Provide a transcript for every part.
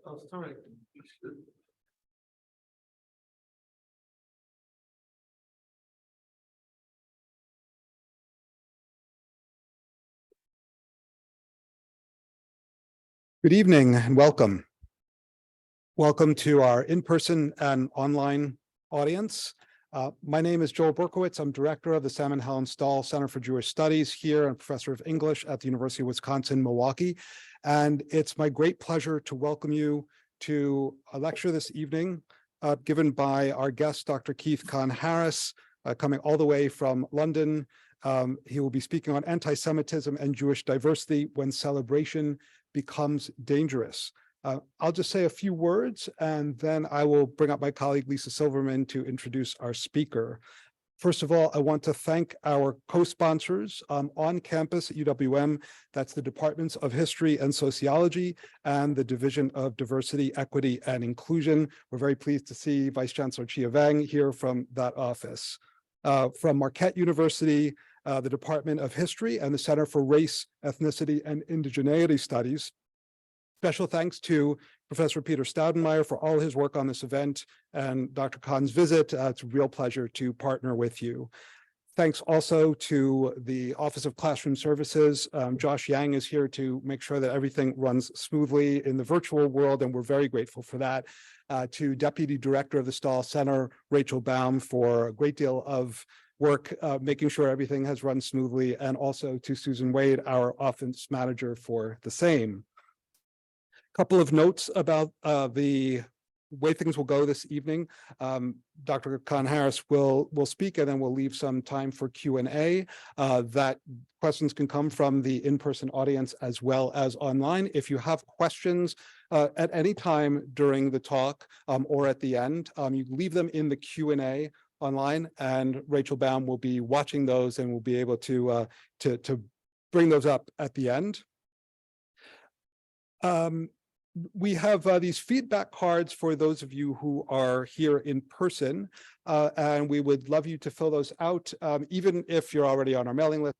Oh, sorry. Good evening and welcome. Welcome to our in-person and online audience. My name is Joel Berkowitz. I'm director of the Salmon Helen Stahl Center for Jewish Studies here and professor of English at the University of Wisconsin-Milwaukee. And it's my great pleasure to welcome you to a lecture this evening given by our guest, Dr. Keith Kahn-Harris, coming all the way from London. He will be speaking on anti-Semitism and Jewish diversity when celebration becomes dangerous. I'll just say a few words and then I will bring up my colleague Lisa Silverman to introduce our speaker. First of all, I want to thank our co-sponsors on campus at UWM. That's the Departments of History and Sociology and the Division of Diversity, Equity, and Inclusion. We're very pleased to see Vice Chancellor Chia Wang here from that office. From Marquette University, the Department of History and the Center for Race, Ethnicity, and Indigeneity Studies. Special thanks to Professor Peter Staudenmeier for all his work on this event and Dr. Kahn's visit. It's a real pleasure to partner with you. Thanks also to the Office of Classroom Services. Josh Yang is here to make sure that everything runs smoothly in the virtual world, and we're very grateful for that. To Deputy Director of the Stahl Center, Rachel Baum, for a great deal of work making sure everything has run smoothly, and also to Susan Wade, our office manager, for the same. Couple of notes about the way things will go this evening. Dr. Kahn-Harris will speak and then we'll leave some time for Q&A. That questions can come from the in-person audience as well as online. If you have questions at any time during the talk or at the end, you leave them in the Q&A online, and Rachel Baum will be watching those and will be able to bring those up at the end. We have these feedback cards for those of you who are here in person, and we would love you to fill those out, even if you're already on our mailing list,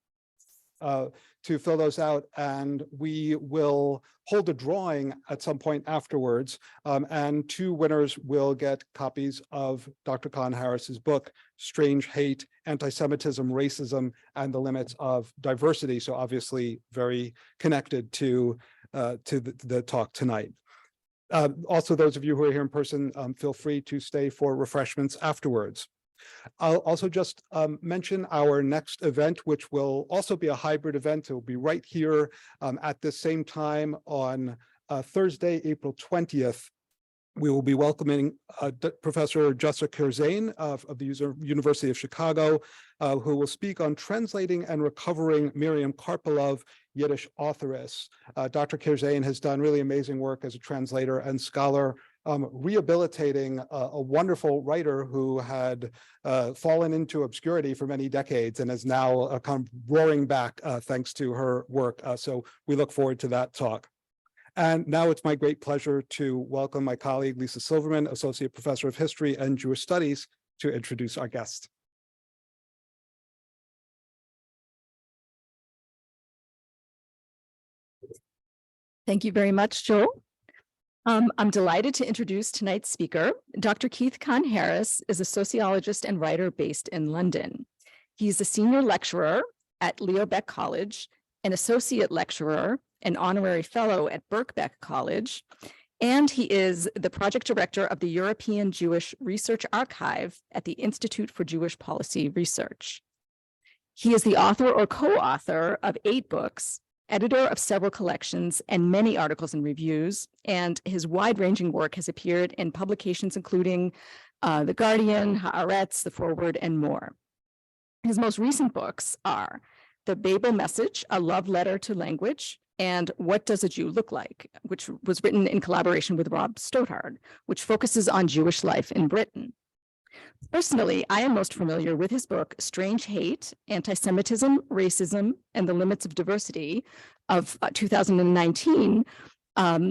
to fill those out, and we will hold a drawing at some point afterwards, and two winners will get copies of Dr. Kahn-Harris's book, Strange Hate, Antisemitism, Racism, and the Limits of Diversity. So obviously very connected to the talk tonight. Also, those of you who are here in person, feel free to stay for refreshments afterwards. I'll also just mention our next event, which will also be a hybrid event. It will be right here at the same time on Thursday, April 20th. We will be welcoming Professor Jessica Kerzane of the University of Chicago, who will speak on translating and recovering Miriam Karpelov, Yiddish authoress. Dr. Kerzane has done really amazing work as a translator and scholar, rehabilitating a wonderful writer who had fallen into obscurity for many decades and is now kind of roaring back thanks to her work. So we look forward to that talk. And now it's my great pleasure to welcome my colleague, Lisa Silverman, Associate Professor of History and Jewish Studies, to introduce our guest. Thank you very much, Joel. I'm delighted to introduce tonight's speaker. Dr. Keith Kahn-Harris is a sociologist and writer based in London. He's a senior lecturer at Leo Baeck College, an associate lecturer, an honorary fellow at Birkbeck College, and he is the project director of the European Jewish Research Archive at the Institute for Jewish Policy Research. He is the author or co-author of 8 books, editor of several collections and many articles and reviews, and his wide-ranging work has appeared in publications including The Guardian, Haaretz, The Forward, and more. His most recent books are The Babel Message, A Love Letter to Language, and What Does a Jew Look Like, which was written in collaboration with Rob Stothard, which focuses on Jewish life in Britain. Personally, I am most familiar with his book, Strange Hate, Antisemitism, Racism, and the Limits of Diversity of 2019,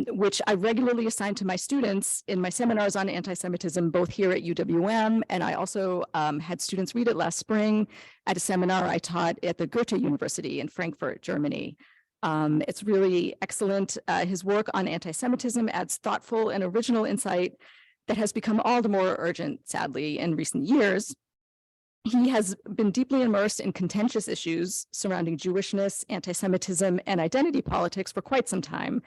which I regularly assign to my students in my seminars on anti-Semitism, both here at UWM, and I also had students read it last spring at a seminar I taught at the Goethe University in Frankfurt, Germany. It's really excellent. His work on anti-Semitism adds thoughtful and original insight that has become all the more urgent, sadly, in recent years. He has been deeply immersed in contentious issues surrounding Jewishness, anti-Semitism, and identity politics for quite some time.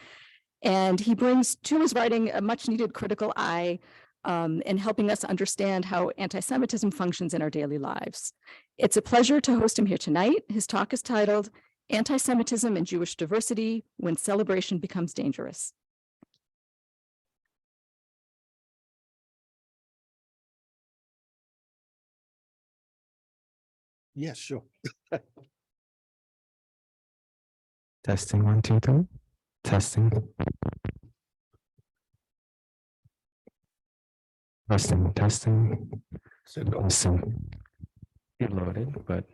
And he brings to his writing a much needed critical eye in helping us understand how anti-Semitism functions in our daily lives. It's a pleasure to host him here tonight. His talk is titled Anti-Semitism and Jewish Diversity When Celebration Becomes Dangerous. Yes, sure. Testing 1, 2, 3. Testing. Testing. Testing. You're loaded, but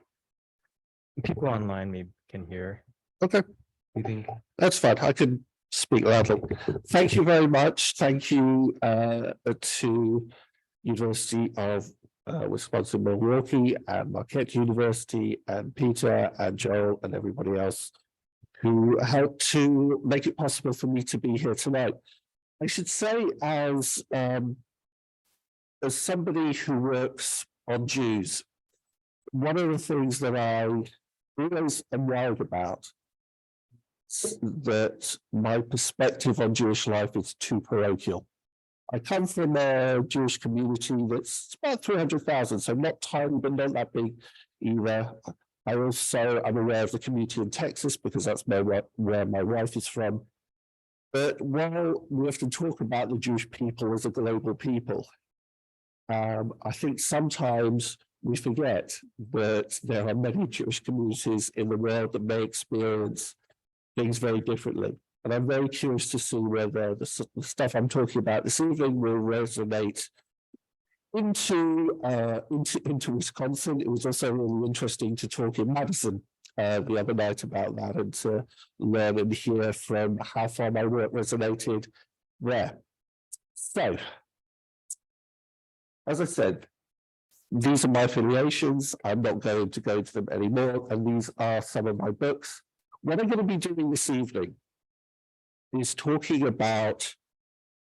people online maybe can hear. Okay, You think? that's fine. I can speak loudly. Thank you very much. Thank you to University of Wisconsin-Miwaukee and Marquette University and Peter and Joel and everybody else who helped to make it possible for me to be here tonight. I should say, as somebody who works on Jews, one of the things that I always am worried about is that my perspective on Jewish life is too parochial. I come from a Jewish community that's about 300,000, so not tiny, but not that big either. I also am aware of the community in Texas because that's where my wife is from. But while we often talk about the Jewish people as a global people, I think sometimes we forget that there are many Jewish communities in the world that may experience things very differently. And I'm very curious to see whether the stuff I'm talking about this evening will resonate into Wisconsin. It was also really interesting to talk in Madison the other night about that and to learn and hear from how far my work resonated there. So, as I said, these are my affiliations. I'm not going to go into them anymore, and these are some of my books. What I'm going to be doing this evening is talking about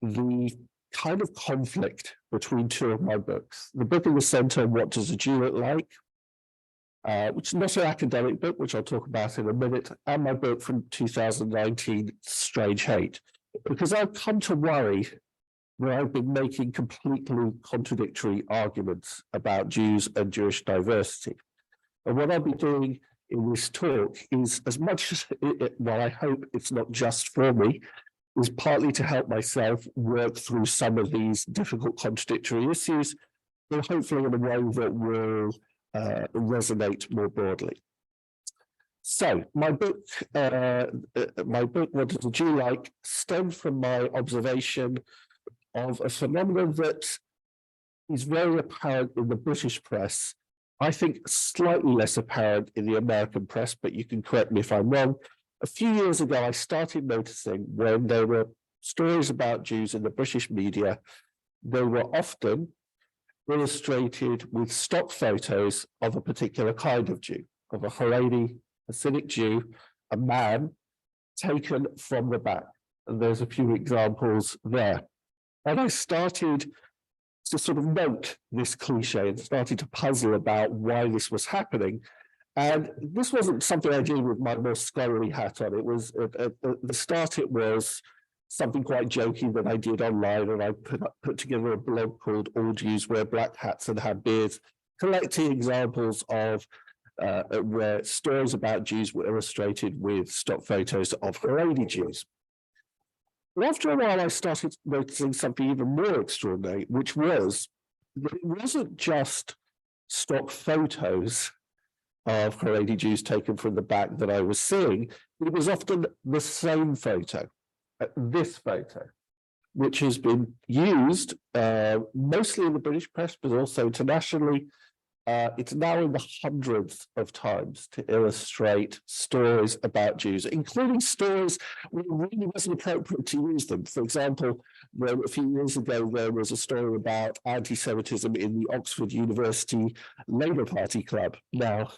the kind of conflict between two of my books. The book in the center, What Does a Jew Look Like? Which is not an academic book, which I'll talk about in a minute, and my book from 2019, Strange Hate. Because I've come to worry that I've been making completely contradictory arguments about Jews and Jewish diversity. And what I'll be doing in this talk is, as much as, well, I hope it's not just for me, is partly to help myself work through some of these difficult contradictory issues, but hopefully in a way that will resonate more broadly. So my book, What Does a Jew Like, stemmed from my observation of a phenomenon that is very apparent in the British press. I think slightly less apparent in the American press, but you can correct me if I'm wrong. A few years ago, I started noticing when there were stories about Jews in the British media, they were often illustrated with stock photos of a particular kind of Jew, of a Haredi, Hasidic Jew, a man taken from the back. And there's a few examples there. And I started to sort of note this cliche and started to puzzle about why this was happening. And this wasn't something I did with my more scholarly hat on. It was, at the start, it was something quite jokey that I did online, and I put together a blog called All Jews Wear Black Hats and Have Beards, collecting examples of where stories about Jews were illustrated with stock photos of Haredi Jews. But after a while, I started noticing something even more extraordinary, which was that it wasn't just stock photos of Haredi Jews taken from the back that I was seeing. It was often the same photo, this photo, which has been used mostly in the British press, but also internationally. It's now in the hundreds of times to illustrate stories about Jews, including stories where it really wasn't appropriate to use them. For example, a few years ago, there was a story about anti-Semitism in the Oxford University Labour Party Club. Now,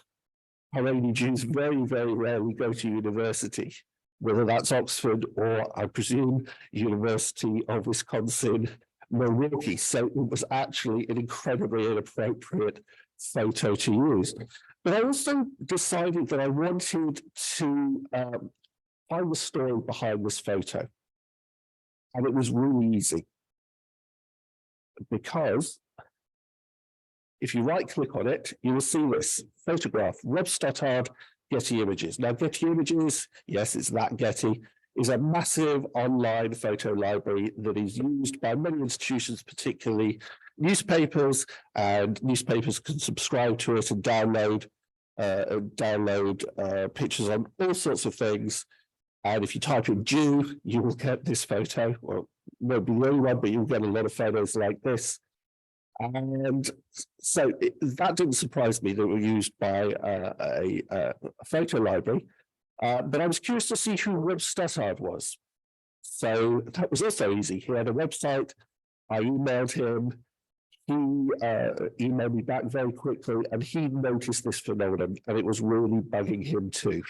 Haredi Jews very, very rarely go to university. whether that's Oxford or I presume University of Wiconsin-Miwaukee. So it was actually an incredibly inappropriate photo to use. But I also decided that I wanted to find the story behind this photo. And it was really easy. Because if you right click on it, you will see this photograph, Rob Stothard, Getty Images. Now, Getty Images, yes, it's that Getty, is a massive online photo library that is used by many institutions, particularly newspapers, and newspapers can subscribe to it and download pictures on all sorts of things. And if you type in Jew, you will get this photo. Well, won't be the only one, but you'll get a lot of photos like this. And so that didn't surprise me that were used by a photo library. But I was curious to see who Rob Stothard was. So that was also easy. He had a website. I emailed him. He emailed me back very quickly, and he noticed this phenomenon, and it was really bugging him too.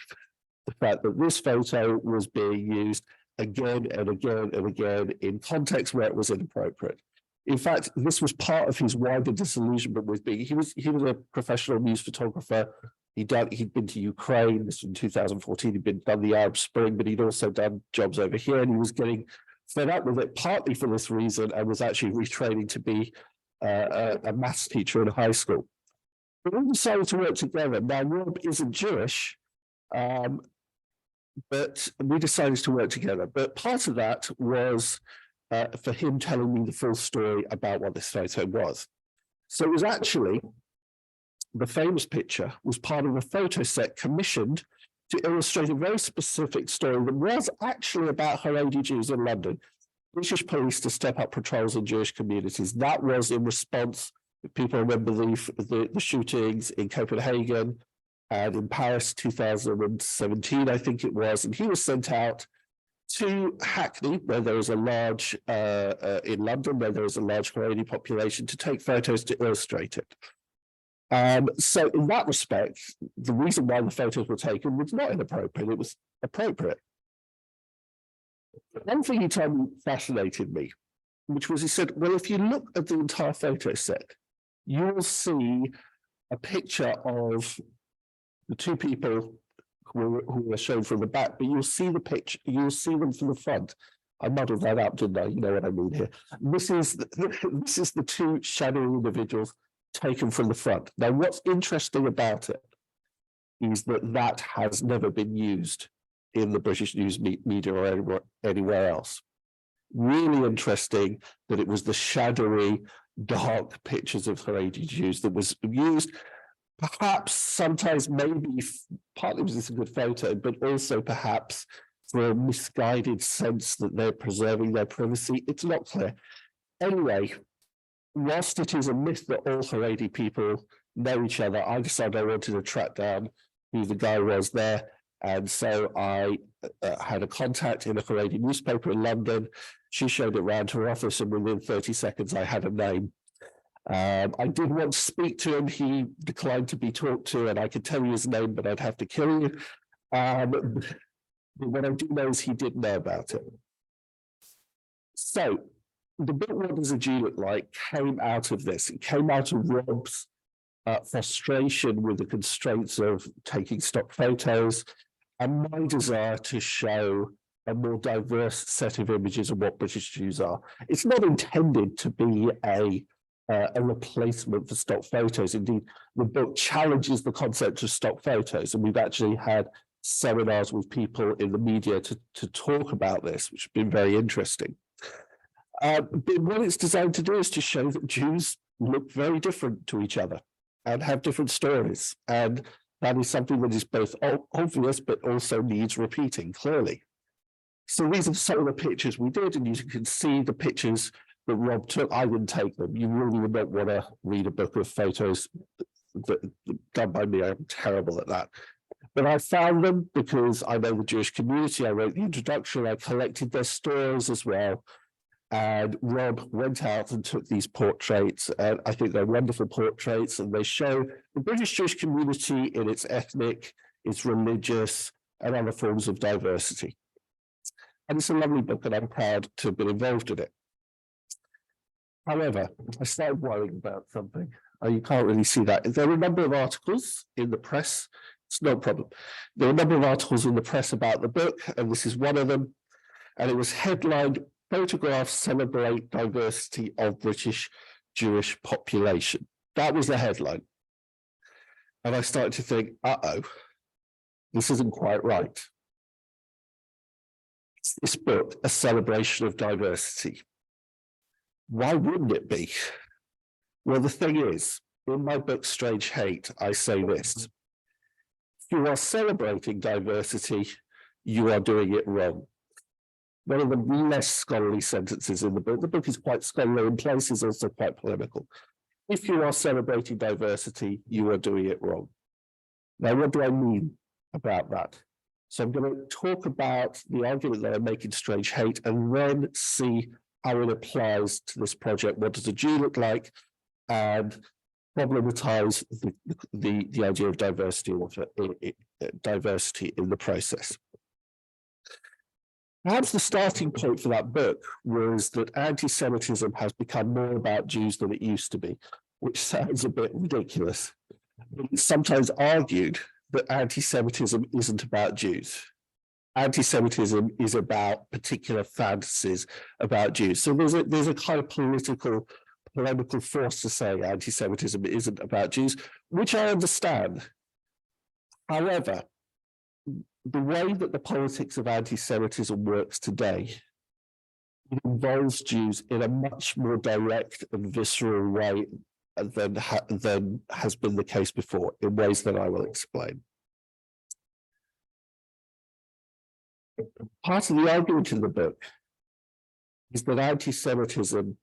The fact that this photo was being used again and again and again in contexts where it was inappropriate. In fact, this was part of his wider disillusionment with being, he was a professional news photographer. He'd been to Ukraine, this was in 2014, he'd done the Arab Spring, but he'd also done jobs over here, and he was getting fed up with it, partly for this reason, and was actually retraining to be a maths teacher in a high school. But we decided to work together. Now, Rob isn't Jewish, but we decided to work together. But part of that was for him telling me the full story about what this photo was. So it was actually, the famous picture was part of a photo set commissioned to illustrate a very specific story that was actually about Haredi Jews in London. British police to step up patrols in Jewish communities. That was in response, if people remember the shootings in Copenhagen and in Paris 2017, I think it was, and he was sent out to Hackney, where there is a large, in London, where there is a large Haredi population, to take photos to illustrate it. So in that respect, the reason why the photos were taken was not inappropriate, it was appropriate. One thing he told me fascinated me, which was he said, well, if you look at the entire photo set, you will see a picture of the two people who are shown from the back, but you'll see the picture, you'll see them from the front. I muddled that up, didn't I? You know what I mean here. This is the two shadowy individuals taken from the front. Now, what's interesting about it is that that has never been used in the British news media or anywhere else. Really interesting that it was the shadowy, dark pictures of Haredi Jews that was used. Perhaps sometimes maybe partly was this a good photo, but also perhaps for a misguided sense that they're preserving their privacy. It's not clear. Anyway, whilst it is a myth that all Haredi people know each other, I decided I wanted to track down who the guy was there. And so I had a contact in a Haredi newspaper in London. She showed it around to her office, and within 30 seconds, I had a name. I did want to speak to him. He declined to be talked to, and I could tell you his name, but I'd have to kill you. But what I do know is he did know about it. So the book What Does a Jew Look Like came out of this. It came out of Rob's frustration with the constraints of taking stock photos and my desire to show a more diverse set of images of what British Jews are. It's not intended to be a replacement for stock photos. Indeed, the book challenges the concept of stock photos, and we've actually had seminars with people in the media to talk about this, which has been very interesting. But what it's designed to do is to show that Jews look very different to each other and have different stories. And that is something that is both obvious, but also needs repeating clearly. So these are some of the pictures we did, and you can see the pictures that Rob took. I didn't take them. You really would not want to read a book of photos done by me. I'm terrible at that. But I found them because I know the Jewish community. I wrote the introduction. I collected their stories as well. And Rob went out and took these portraits, and I think they're wonderful portraits, and they show the British Jewish community in its ethnic, its religious, and other forms of diversity. And it's a lovely book, and I'm proud to have been involved in it. However, I started worrying about something. You can't really see that. There are a number of articles in the press. It's no problem. There are a number of articles in the press about the book, and this is one of them. And it was headlined, "Photographs Celebrate Diversity of British Jewish Population." That was the headline. And I started to think, uh-oh, this isn't quite right. Is this book a celebration of diversity? Why wouldn't it be? Well, the thing is, in my book, Strange Hate, I say this: if you are celebrating diversity, you are doing it wrong. One of the less scholarly sentences in the book is quite scholarly in places, also quite polemical. If you are celebrating diversity, you are doing it wrong. Now, what do I mean about that? So I'm going to talk about the argument that I make in Strange Hate and then see how it applies to this project. What does a Jew look like? And problematize the idea of diversity in the process. Perhaps the starting point for that book was that anti-Semitism has become more about Jews than it used to be, which sounds a bit ridiculous. It's sometimes argued that anti-Semitism isn't about Jews. Anti-Semitism is about particular fantasies about Jews. So there's a kind of polemical force to say anti-Semitism isn't about Jews, which I understand. However, the way that the politics of anti-Semitism works today, it involves Jews in a much more direct and visceral way than has been the case before, in ways that I will explain. Part of the argument in the book is that anti-Semitism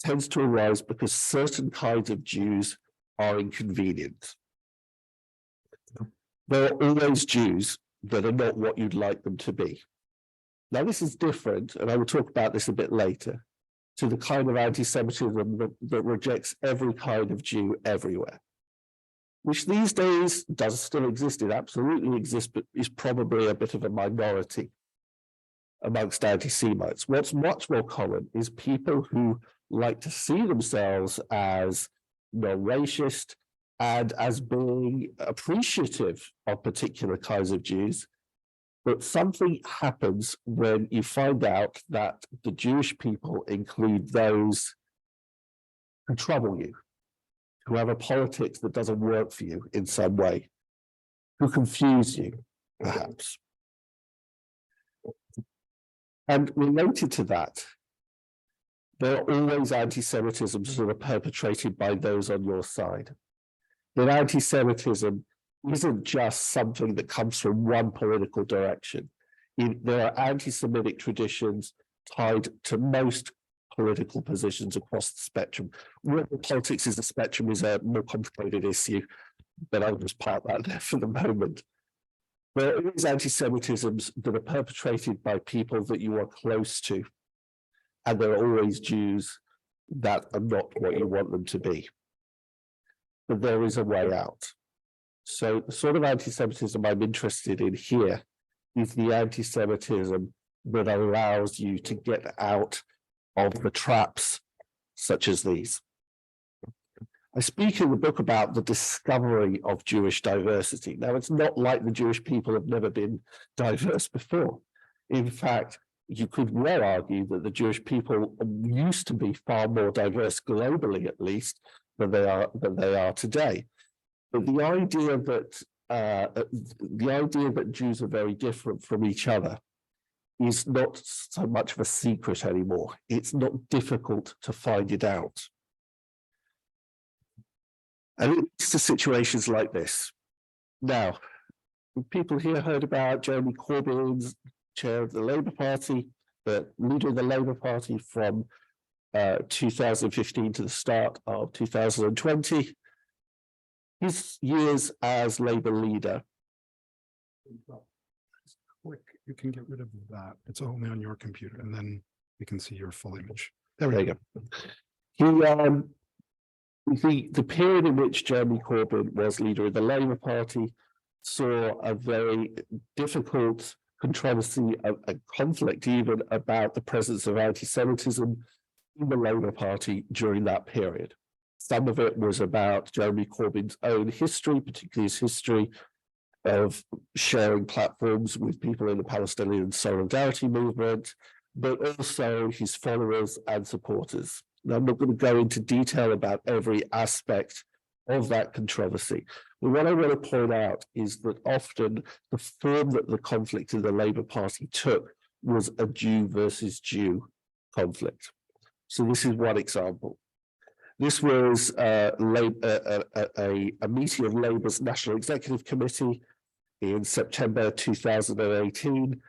tends to arise because certain kinds of Jews are inconvenient. There are always Jews that are not what you'd like them to be. Now, this is different, and I will talk about this a bit later, to the kind of anti-Semitism that rejects every kind of Jew everywhere, which these days does still exist. It absolutely exists, but is probably a bit of a minority amongst anti-Semites. What's much more common is people who like to see themselves as non-racist and as being appreciative of particular kinds of Jews. But something happens when you find out that the Jewish people include those who trouble you, who have a politics that doesn't work for you in some way, who confuse you, perhaps. And related to that, there are always anti-Semitisms that are perpetrated by those on your side. That anti-Semitism isn't just something that comes from one political direction. There are anti-Semitic traditions tied to most political positions across the spectrum. Whether politics is the spectrum is a more complicated issue, but I'll just park that there for the moment. There are always anti-Semitisms that are perpetrated by people that you are close to, and there are always Jews that are not what you want them to be. But there is a way out. So the sort of anti-Semitism I'm interested in here is the anti-Semitism that allows you to get out of the traps such as these. I speak in the book about the discovery of Jewish diversity. Now, it's not like the Jewish people have never been diverse before. In fact, you could well argue that the Jewish people used to be far more diverse globally, at least, than they are today. But the idea that Jews are very different from each other is not so much of a secret anymore. It's not difficult to find it out. And it leads to situations like this. Now, people here heard about Jeremy Corbyn's chair of the Labour Party, the leader of the Labour Party from 2015 to the start of 2020. His years as Labour leader. Click, you can get rid of that. It's only on your computer, and then we can see your full image. There we go. The period in which Jeremy Corbyn was leader of the Labour Party saw a very difficult controversy and conflict even about the presence of anti-Semitism in the Labour Party during that period. Some of it was about Jeremy Corbyn's own history, particularly his history of sharing platforms with people in the Palestinian solidarity movement, but also his followers and supporters. Now, I'm not going to go into detail about every aspect of that controversy, but what I want to point out is that often the form that the conflict in the Labour Party took was a Jew versus Jew conflict. So this is one example. This was a meeting of Labour's National Executive Committee in September 2018.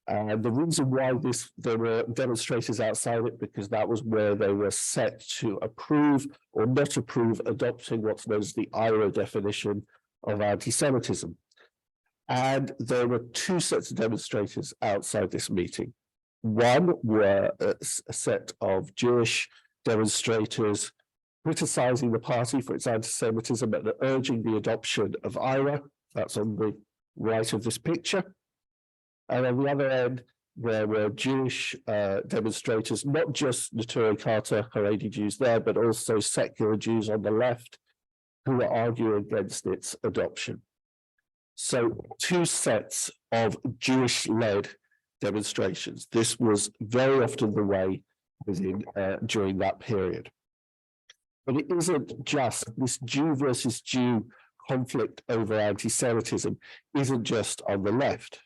And the reason why there were demonstrators outside it, because that was where they were set to approve or not approve adopting what's known as the IRA definition of anti-Semitism. And there were two sets of demonstrators outside this meeting. One were a set of Jewish demonstrators criticizing the party for its anti-Semitism and urging the adoption of IRA. That's on the right of this picture. And on the other end, there were Jewish demonstrators, not just Neturei Karta, Haredi Jews there, but also secular Jews on the left who were arguing against its adoption. So two sets of Jewish-led demonstrations. This was very often the way during that period. But it isn't just this Jew versus Jew conflict over anti-Semitism isn't just on the left.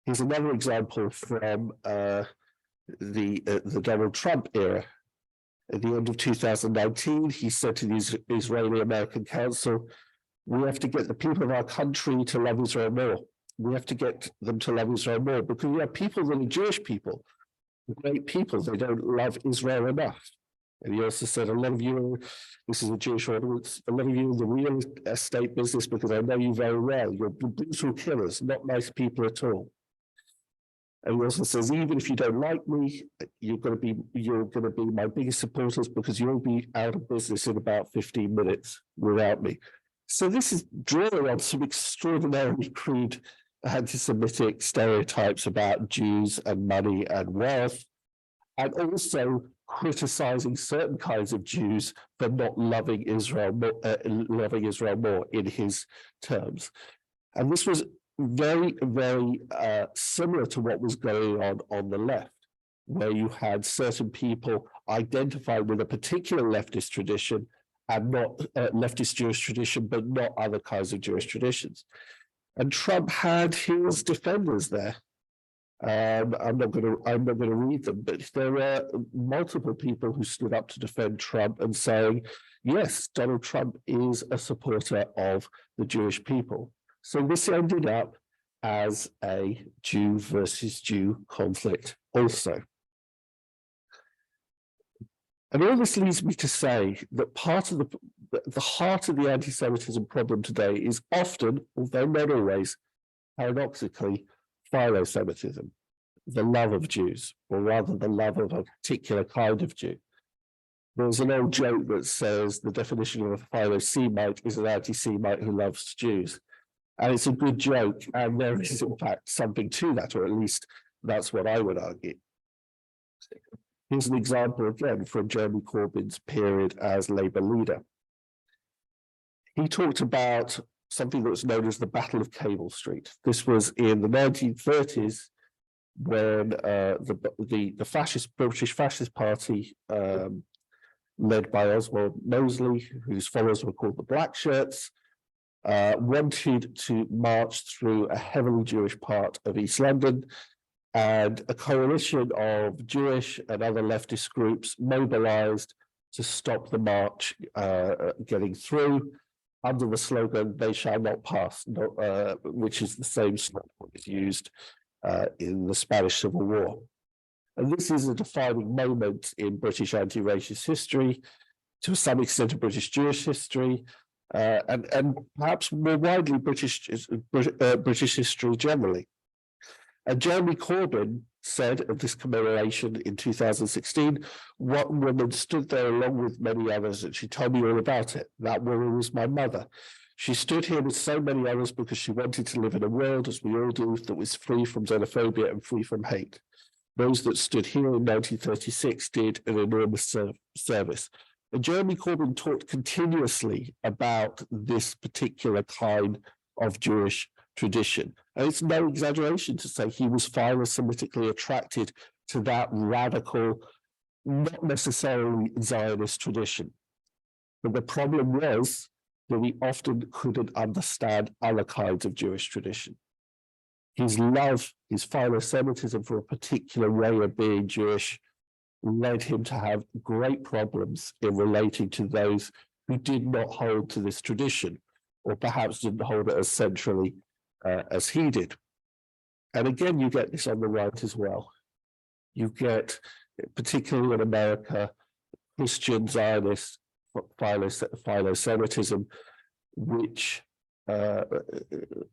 Here's another example from the Donald Trump era. At the end of 2019, he said to the Israeli-American Council, we have to get the people of our country to love Israel more. We have to get them to love Israel more because we have people that are Jewish people, great people, they don't love Israel enough. And he also said, a lot of you, this is a Jewish audience, a lot of you in the real estate business, because I know you very well, you're brutal killers, not nice people at all. And he also says, even if you don't like me, you're going to be my biggest supporters because you'll be out of business in about 15 minutes without me. So this is drawing on some extraordinarily crude anti-Semitic stereotypes about Jews and money and wealth, and also criticizing certain kinds of Jews for not loving Israel more in his terms. And this was very, very similar to what was going on the left, where you had certain people identified with a particular leftist tradition and not leftist Jewish tradition, but not other kinds of Jewish traditions. And Trump had his defenders there. I'm not going to read them, but there were multiple people who stood up to defend Trump and saying, yes, Donald Trump is a supporter of the Jewish people. So this ended up as a Jew versus Jew conflict also. And all this leads me to say that part of the heart of the anti-Semitism problem today is often, although not always, paradoxically, philo-Semitism, the love of Jews, or rather the love of a particular kind of Jew. There's an old joke that says the definition of a philo-Semite is an anti-Semite who loves Jews. And it's a good joke, and there is in fact something to that, or at least that's what I would argue. Here's an example again from Jeremy Corbyn's period as Labour leader. He talked about something that was known as the Battle of Cable Street. This was in the 1930s when the British Fascist Party, led by Oswald Mosley, whose followers were called the Black Shirts, wanted to march through a heavily Jewish part of East London, and a coalition of Jewish and other leftist groups mobilized to stop the march getting through under the slogan, "They shall not pass," which is the same slogan that was used in the Spanish Civil War. And this is a defining moment in British anti-racist history, to some extent, British Jewish history, and perhaps more widely British history generally. And Jeremy Corbyn said of this commemoration in 2016, one woman stood there along with many others, and she told me all about it. That woman was my mother. She stood here with so many others because she wanted to live in a world, as we all do, that was free from xenophobia and free from hate. Those that stood here in 1936 did an enormous service. And Jeremy Corbyn talked continuously about this particular kind of Jewish tradition. And it's no exaggeration to say he was philo-Semitically attracted to that radical, not necessarily Zionist tradition. But the problem was that he often couldn't understand other kinds of Jewish tradition. His love, his philo-Semitism for a particular way of being Jewish led him to have great problems in relating to those who did not hold to this tradition, or perhaps didn't hold it as centrally as he did. And again, you get this on the right as well. You get, particularly in America, Christian Zionist philo-Semitism, which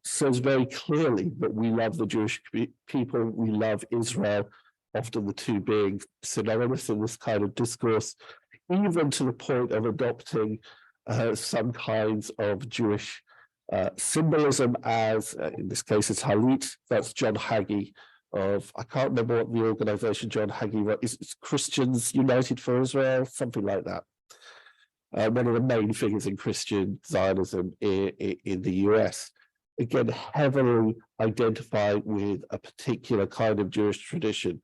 says very clearly that we love the Jewish people, we love Israel, often the two being synonymous in this kind of discourse, even to the point of adopting some kinds of Jewish symbolism as, in this case, it's Halit. That's John Hagee of, I can't remember what the organization John Hagee is, it's Christians United for Israel, something like that. One of the main figures in Christian Zionism in the US. Again, heavily identified with a particular kind of Jewish tradition,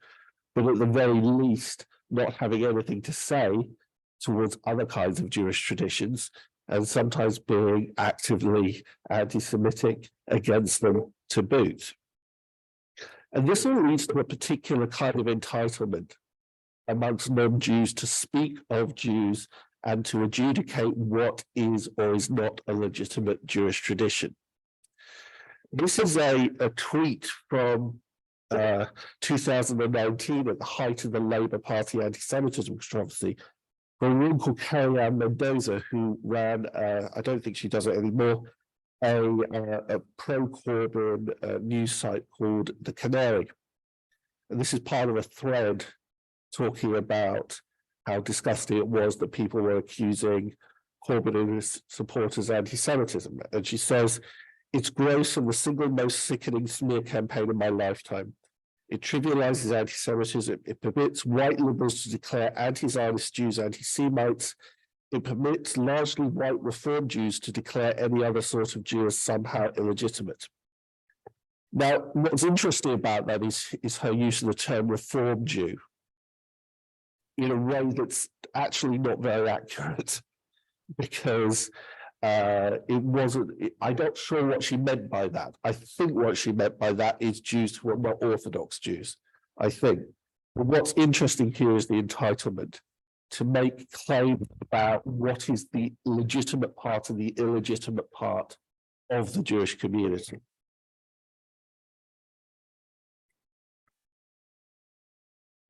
but at the very least, not having anything to say towards other kinds of Jewish traditions, and sometimes being actively anti-Semitic against them to boot. And this all leads to a particular kind of entitlement amongst non-Jews to speak of Jews and to adjudicate what is or is not a legitimate Jewish tradition. This is a tweet from 2019 at the height of the Labour Party anti-Semitism controversy, from a woman called Carrie Ann Mendoza, who ran, I don't think she does it anymore, a pro-Corbyn news site called The Canary. And this is part of a thread talking about how disgusting it was that people were accusing Corbyn and his supporters of anti-Semitism. And she says, "It's gross and the single most sickening smear campaign of my lifetime. It trivializes anti-Semitism. It permits white liberals to declare anti-Zionist Jews anti-Semites. It permits largely white Reform Jews to declare any other sort of Jew as somehow illegitimate." Now, what's interesting about that is her use of the term Reform Jew in a way that's actually not very accurate, because it wasn't, I'm not sure what she meant by that. I think what she meant by that is Jews who are not Orthodox Jews, I think. But what's interesting here is the entitlement to make claims about what is the legitimate part and the illegitimate part of the Jewish community.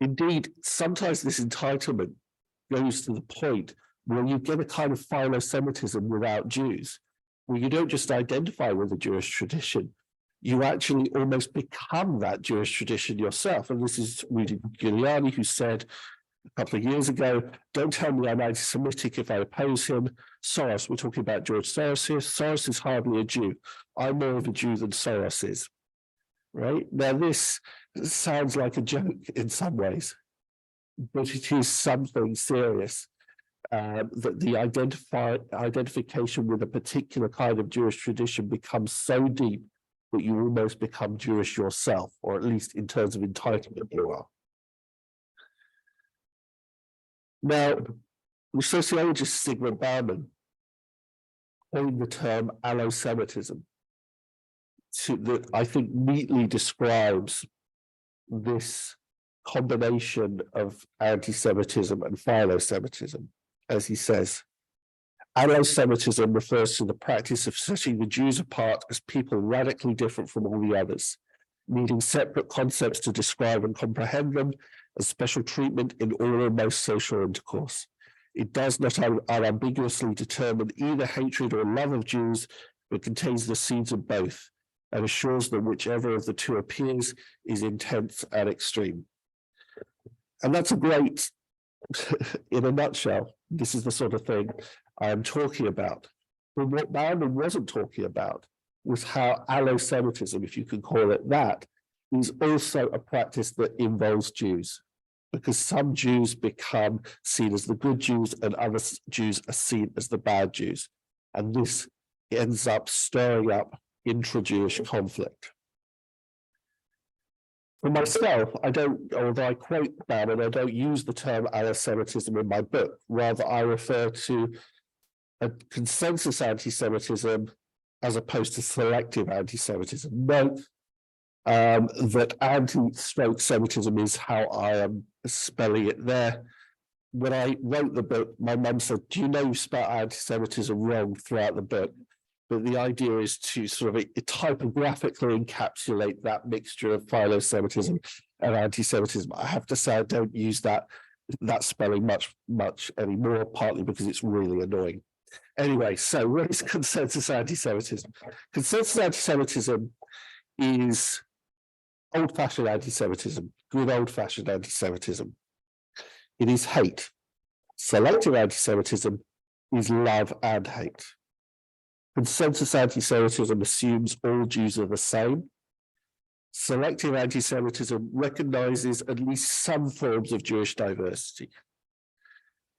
Indeed, sometimes this entitlement goes to the point where you get a kind of philo-Semitism without Jews, where you don't just identify with the Jewish tradition, you actually almost become that Jewish tradition yourself. And this is Rudy Giuliani, who said a couple of years ago, "Don't tell me I'm anti-Semitic if I oppose him." Soros, we're talking about George Soros here. Soros is hardly a Jew. I'm more of a Jew than Soros is. Right? Now, this sounds like a joke in some ways, but it is something serious. That the identification with a particular kind of Jewish tradition becomes so deep that you almost become Jewish yourself, or at least in terms of entitlement you are. Now, the sociologist Sigmund Bauman coined the term allo-Semitism that I think neatly describes this combination of anti-Semitism and philo-Semitism. As he says, allo-Semitism refers to the practice of setting the Jews apart as people radically different from all the others, needing separate concepts to describe and comprehend them, as special treatment in all or most social intercourse. It does not unambiguously determine either hatred or love of Jews, but contains the seeds of both, and assures that whichever of the two appears is intense and extreme. And that's a great, in a nutshell, this is the sort of thing I am talking about. But what Bauman wasn't talking about was how allo-Semitism, if you can call it that, is also a practice that involves Jews, because some Jews become seen as the good Jews and other Jews are seen as the bad Jews. And this ends up stirring up intra-Jewish conflict. For myself, although I quote Bauman, I don't use the term allo-Semitism in my book. Rather, I refer to a consensus anti-Semitism as opposed to selective anti-Semitism. Note that anti-Semitism is how I am spelling it there. When I wrote the book, my mum said, "Do you know you spelled anti-Semitism wrong throughout the book?" But the idea is to sort of typographically encapsulate that mixture of philo-Semitism and anti-Semitism. I have to say I don't use that spelling much anymore, partly because it's really annoying. Anyway, so what is consensus anti-Semitism? Consensus anti-Semitism is old-fashioned anti-Semitism, good old-fashioned anti-Semitism. It is hate. Selective anti-Semitism is love and hate. Consensus anti-Semitism assumes all Jews are the same. Selective anti-Semitism recognizes at least some forms of Jewish diversity.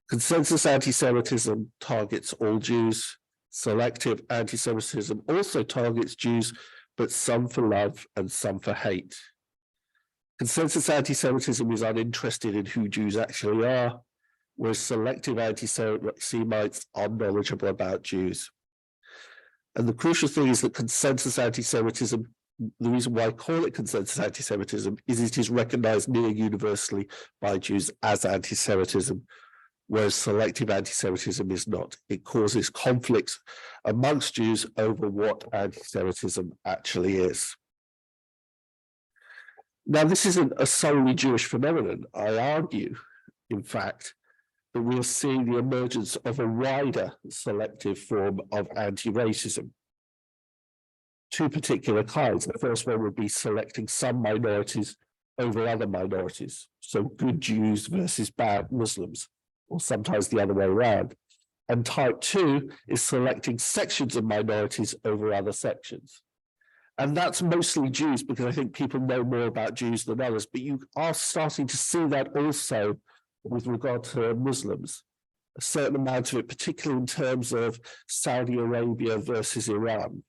Consensus anti-Semitism targets all Jews. Selective anti-Semitism also targets Jews, but some for love and some for hate. Consensus anti-Semitism is uninterested in who Jews actually are, whereas selective anti-Semites are knowledgeable about Jews. And the crucial thing is that consensus anti-Semitism, the reason why I call it consensus anti-Semitism is it is recognized near universally by Jews as anti-Semitism, whereas selective anti-Semitism is not. It causes conflicts amongst Jews over what anti-Semitism actually is. Now, this isn't a solely Jewish phenomenon. I argue, in fact, that we are seeing the emergence of a wider selective form of anti-racism. Two particular kinds. The first one would be selecting some minorities over other minorities. So good Jews versus bad Muslims, or sometimes the other way around. And type 2 is selecting sections of minorities over other sections. And that's mostly Jews, because I think people know more about Jews than others, but you are starting to see that also with regard to Muslims. A certain amount of it, particularly in terms of Saudi Arabia versus Iran,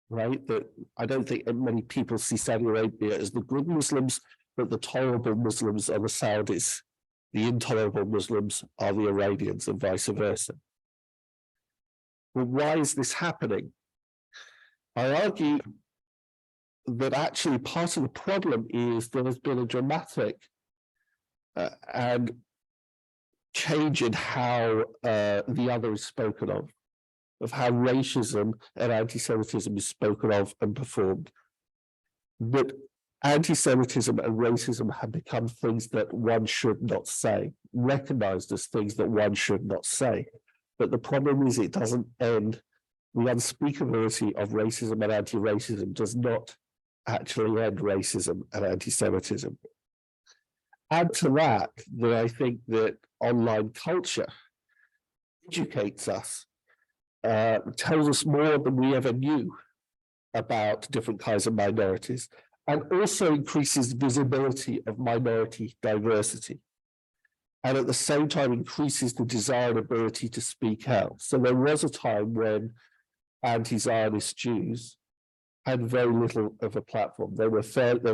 right? That I don't think many people see Saudi Arabia as the good Muslims, but the tolerable Muslims are the Saudis. The intolerable Muslims are the Iranians, and vice versa. Well, why is this happening? I argue that actually part of the problem is there has been a dramatic and change in how the other is spoken of how racism and anti-Semitism is spoken of and performed. That anti-Semitism and racism have become things that one should not say, recognized as things that one should not say. But the problem is it doesn't end. The unspeakability of racism and anti-racism does not actually end racism and anti-Semitism. Add to that I think that online culture educates us, tells us more than we ever knew about different kinds of minorities, and also increases visibility of minority diversity. And at the same time increases the desirability to speak out. So there was a time when anti-Zionist Jews had very little of a platform. They were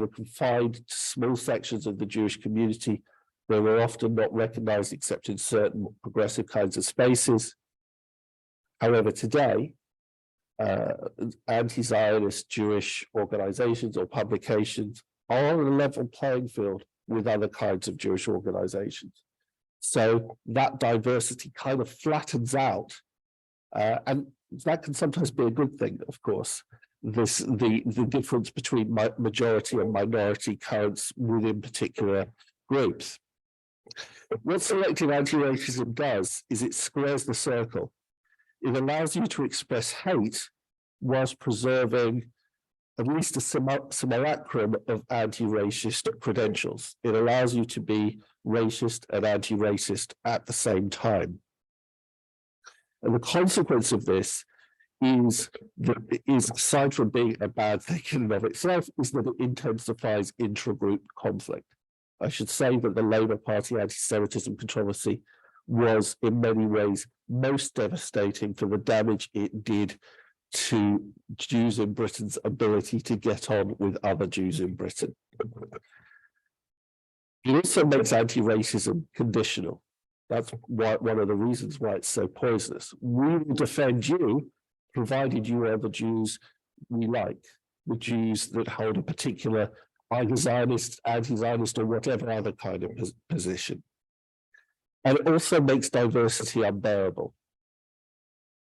confined to small sections of the Jewish community. They were often not recognized except in certain progressive kinds of spaces. However, today, anti-Zionist Jewish organizations or publications are on a level playing field with other kinds of Jewish organizations. So that diversity kind of flattens out, and that can sometimes be a good thing, of course. The difference between majority and minority currents within particular groups. What selective anti-racism does is it squares the circle. It allows you to express hate whilst preserving at least a simulacrum of anti-racist credentials. It allows you to be racist and anti-racist at the same time. And the consequence of this is aside from being a bad thing in and of itself, is that it intensifies intra-group conflict. I should say that the Labour Party anti-Semitism controversy was in many ways most devastating for the damage it did to Jews in Britain's ability to get on with other Jews in Britain. It also makes anti-racism conditional. That's one of the reasons why it's so poisonous. We will defend you, provided you are the Jews we like, the Jews that hold a particular either Zionist, anti-Zionist, or whatever other kind of position. And it also makes diversity unbearable.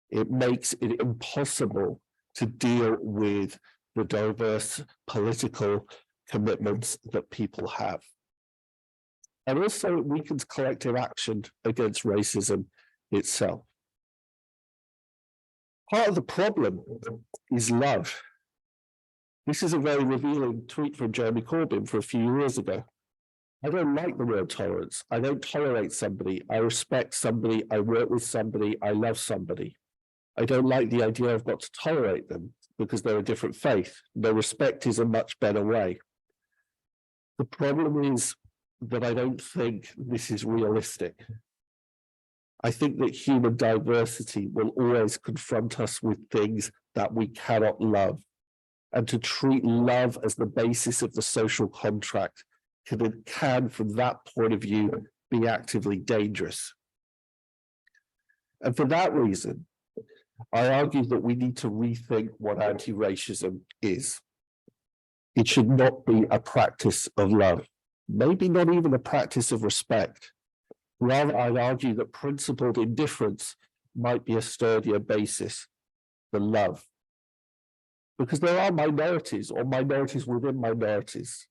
It makes it impossible to deal with the diverse political commitments that people have. And also it weakens collective action against racism itself. Part of the problem is love. This is a very revealing tweet from Jeremy Corbyn for a few years ago. I don't like the word tolerance. I don't tolerate somebody. I respect somebody. I work with somebody. I love somebody. I don't like the idea I've got to tolerate them because they're a different faith. No, respect is a much better way. The problem is that I don't think this is realistic. I think that human diversity will always confront us with things that we cannot love. And to treat love as the basis of the social contract can, from that point of view, be actively dangerous. And for that reason, I argue that we need to rethink what anti-racism is. It should not be a practice of love, maybe not even a practice of respect. Rather, I'd argue that principled indifference might be a sturdier basis than love. Because there are minorities or minorities within minorities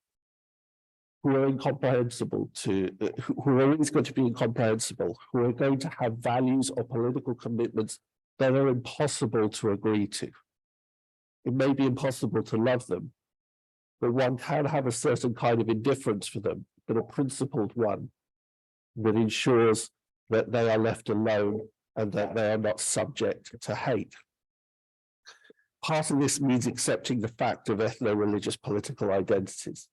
who are incomprehensible to, who are always going to be incomprehensible, who are going to have values or political commitments that are impossible to agree to. It may be impossible to love them, but one can have a certain kind of indifference for them, but a principled one that ensures that they are left alone and that they are not subject to hate. Part of this means accepting the fact of ethno-religious political identities.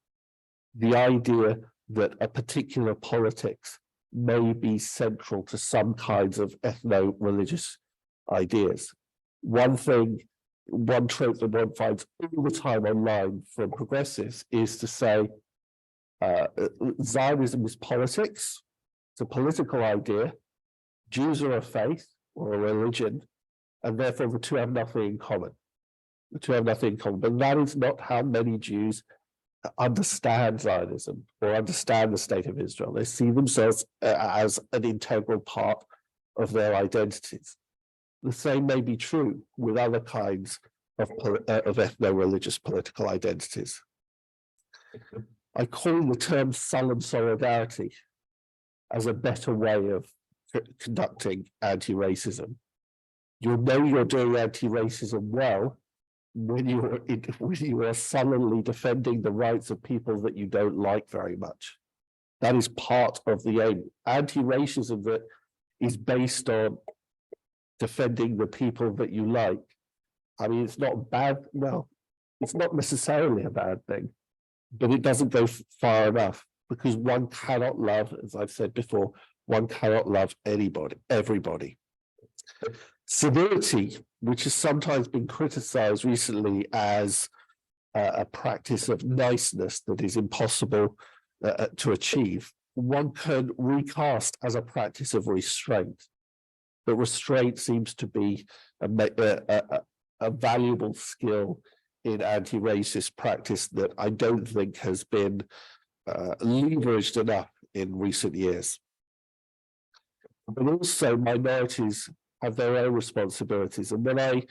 The idea that a particular politics may be central to some kinds of ethno-religious ideas. One trope that one finds all the time online from progressives is to say Zionism is politics, it's a political idea, Jews are a faith or a religion, and therefore the two have nothing in common. The two have nothing in common, but that is not how many Jews understand Zionism or understand the state of Israel. They see themselves as an integral part of their identities. The same may be true with other kinds of ethno-religious political identities. I call the term sullen solidarity as a better way of conducting anti-racism. You'll know you're doing anti-racism well when you are sullenly defending the rights of people that you don't like very much. That is part of the aim. Anti-racism that is based on defending the people that you like. I mean, it's not bad. Well, it's not necessarily a bad thing, but it doesn't go far enough because one cannot love, as I've said before, one cannot love anybody, everybody. Civility, which has sometimes been criticized recently as a practice of niceness that is impossible to achieve, one can recast as a practice of restraint. But restraint seems to be a valuable skill in anti-racist practice that I don't think has been leveraged enough in recent years. But also minorities have their own responsibilities. And when I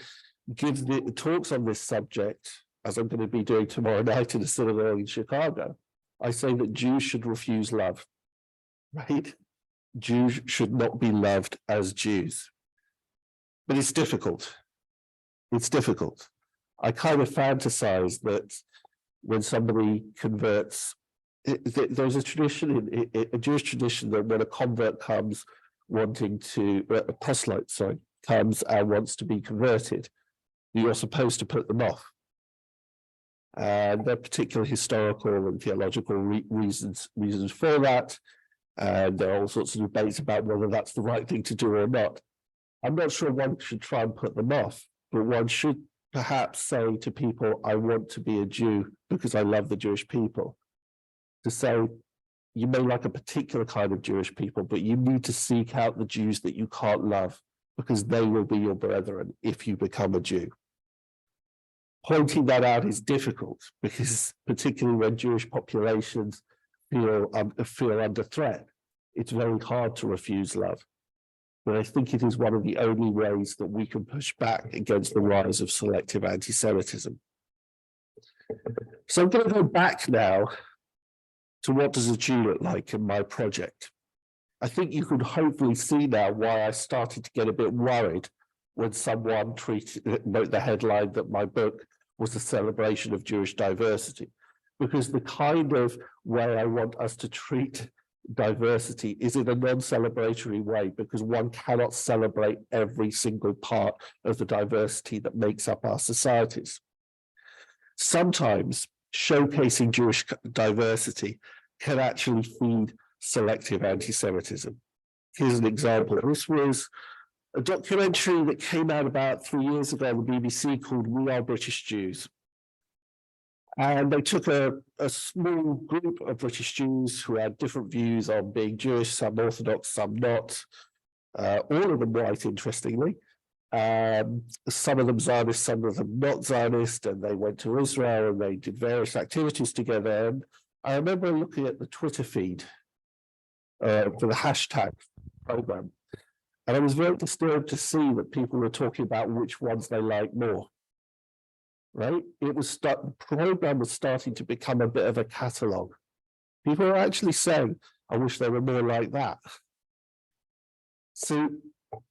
give the talks on this subject, as I'm going to be doing tomorrow night in a synagogue in Chicago, I say that Jews should refuse love, right? Jews should not be loved as Jews. But it's difficult. It's difficult. I kind of fantasize that when somebody converts, there's a tradition, a Jewish tradition, that when a convert comes wanting to, a proselyte, sorry, comes and wants to be converted, you're supposed to put them off. And there are particular historical and theological reasons for that. And there are all sorts of debates about whether that's the right thing to do or not. I'm not sure one should try and put them off, but one should perhaps say to people, I want to be a Jew because I love the Jewish people. To say, you may like a particular kind of Jewish people, but you need to seek out the Jews that you can't love because they will be your brethren if you become a Jew. Pointing that out is difficult because particularly when Jewish populations feel under threat, it's very hard to refuse love. But I think it is one of the only ways that we can push back against the rise of selective anti-Semitism. So I'm going to go back now to what does a Jew look like in my project. I think you could hopefully see now why I started to get a bit worried when someone wrote the headline that my book was a celebration of Jewish diversity, because the kind of way I want us to treat diversity is in a non-celebratory way, because one cannot celebrate every single part of the diversity that makes up our societies. Sometimes showcasing Jewish diversity can actually feed selective anti-Semitism. Here's an example. This was a documentary that came out about 3 years ago on the BBC called We Are British Jews. And they took a small group of British Jews who had different views on being Jewish, some Orthodox, some not, all of them white, interestingly. Some of them Zionist, some of them not Zionist, and they went to Israel and they did various activities together. And I remember looking at the Twitter feed for the hashtag program, and I was very disturbed to see that people were talking about which ones they like more. Right? The program was starting to become a bit of a catalogue. People are actually saying, I wish they were more like that. So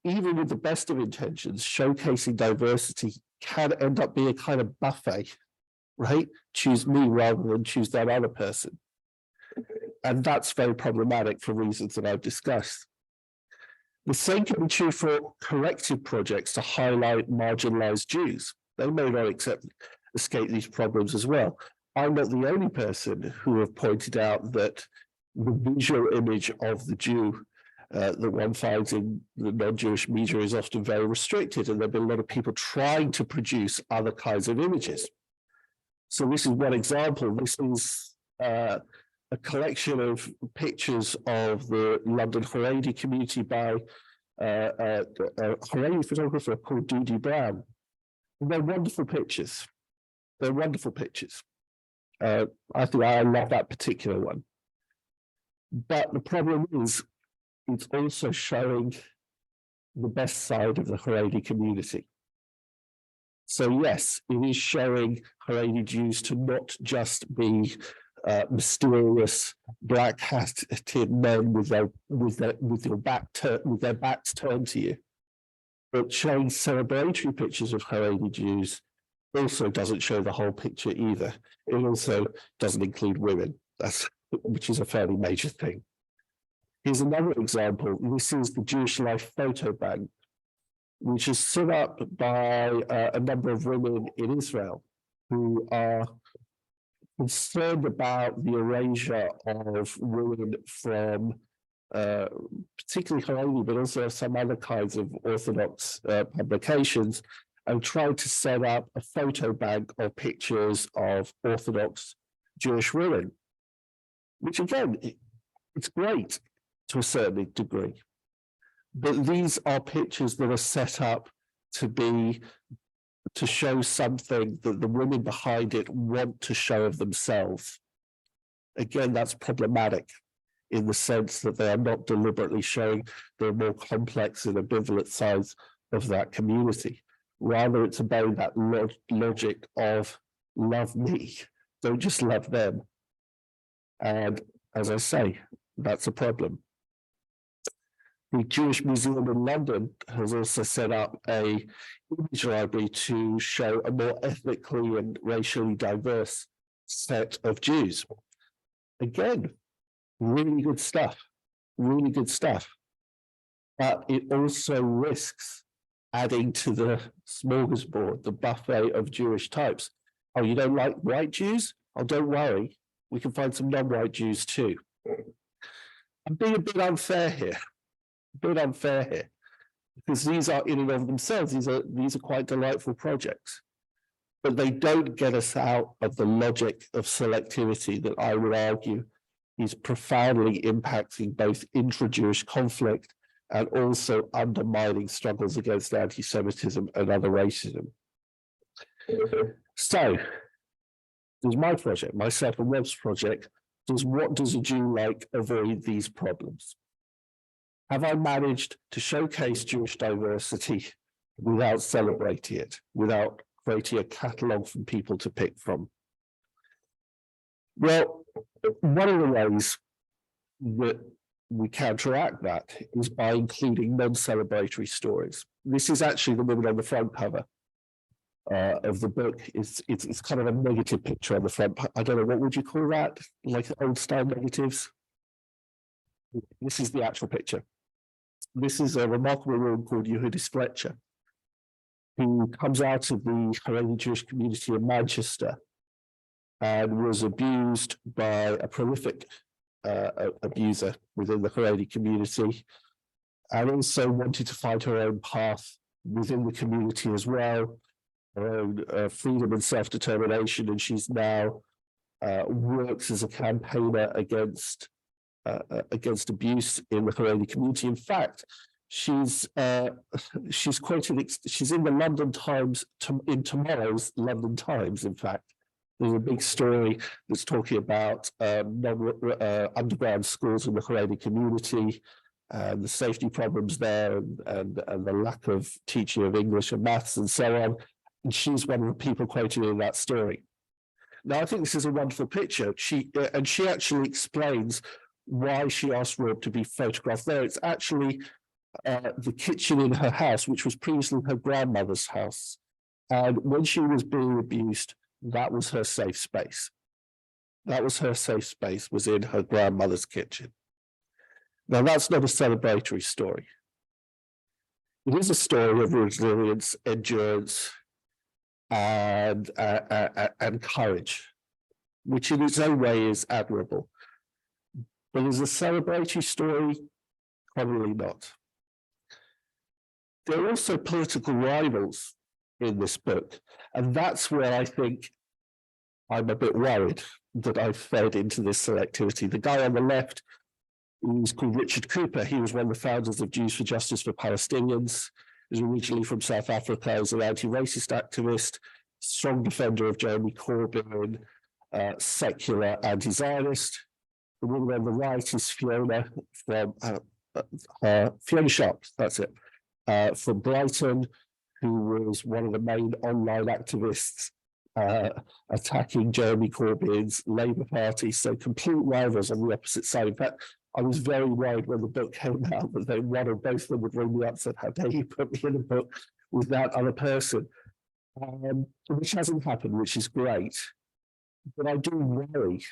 even with the best of intentions, showcasing diversity can end up being a kind of buffet, right? Choose me rather than choose that other person. And that's very problematic for reasons that I've discussed. The same can be true for corrective projects to highlight marginalized Jews. They may not escape these problems as well. I'm not the only person who have pointed out that the visual image of the Jew that one finds in the non-Jewish media is often very restricted, and there have been a lot of people trying to produce other kinds of images. So this is one example. This is a collection of pictures of the London Haredi community by a Haredi photographer called Dudi Brown. They're wonderful pictures. They're wonderful pictures. I think I love that particular one. But the problem is, it's also showing the best side of the Haredi community. So yes, it is showing Haredi Jews to not just be mysterious black-hatted men with their backs turned to you, but showing celebratory pictures of Haredi Jews also doesn't show the whole picture either. It also doesn't include women, which is a fairly major thing. Here's another example. This is the Jewish Life Photo Bank, which is set up by a number of women in Israel who are concerned about the erasure of women from particularly Haredi, but also some other kinds of Orthodox publications, and tried to set up a photo bank of pictures of Orthodox Jewish women, which again, it's great to a certain degree. But these are pictures that are set up to show something that the women behind it want to show of themselves. Again, that's problematic in the sense that they are not deliberately showing the more complex and ambivalent sides of that community. Rather, it's about that logic of love me, don't just love them. And as I say, that's a problem. The Jewish Museum in London has also set up an image library to show a more ethnically and racially diverse set of Jews. Again, really good stuff, really good stuff. But it also risks adding to the smorgasbord, the buffet of Jewish types. Oh, you don't like white Jews? Oh, don't worry. We can find some non-white Jews too. I'm being a bit unfair here. Because these are in and of themselves, these are quite delightful projects. But they don't get us out of the logic of selectivity that I would argue is profoundly impacting both intra-Jewish conflict and also undermining struggles against anti-Semitism and other racism. So, there's my project, myself and Rob's project. What does a Jew like avoid these problems? Have I managed to showcase Jewish diversity without celebrating it, without creating a catalogue for people to pick from? Well, one of the ways that we counteract that is by including non-celebratory stories. This is actually the woman on the front cover of the book. It's kind of a negative picture on the front. I don't know, what would you call that? Like old style negatives? This is the actual picture. This is a remarkable woman called Yehudis Fletcher, who comes out of the Haredi Jewish community in Manchester and was abused by a prolific abuser within the Haredi community, and also wanted to find her own path within the community as well, her own freedom and self-determination, and she's now works as a campaigner against abuse in the Haredi community. In fact, she's quoted. She's in the London Times in tomorrow's London Times. In fact, there's a big story that's talking about underground schools in the Haredi community, and the safety problems there, and the lack of teaching of English and maths and so on. And she's one of the people quoted in that story. Now, I think this is a wonderful picture. She actually explains why she asked Rob to be photographed there. It's actually the kitchen in her house, which was previously her grandmother's house. And when she was being abused, that was her safe space. That was her safe space, was in her grandmother's kitchen. Now, that's not a celebratory story. It is a story of resilience, endurance, and courage, which in its own way is admirable. But as a celebratory story, probably not. There are also political rivals in this book, and that's where I think I'm a bit worried that I've fed into this selectivity. The guy on the left is called Richard Cooper. He was one of the founders of Jews for Justice for Palestinians. He was originally from South Africa. He was an anti-racist activist, strong defender of Jeremy Corbyn, secular anti-Zionist. The woman on the right is Fiona Sharp, that's it, from Brighton, who was one of the main online activists attacking Jeremy Corbyn's Labour Party. So complete rivals on the opposite side. In fact, I was very worried when the book came out that they one or both of them would ring me up and said, how dare you put me in a book with that other person? Which hasn't happened, which is great. But I do worry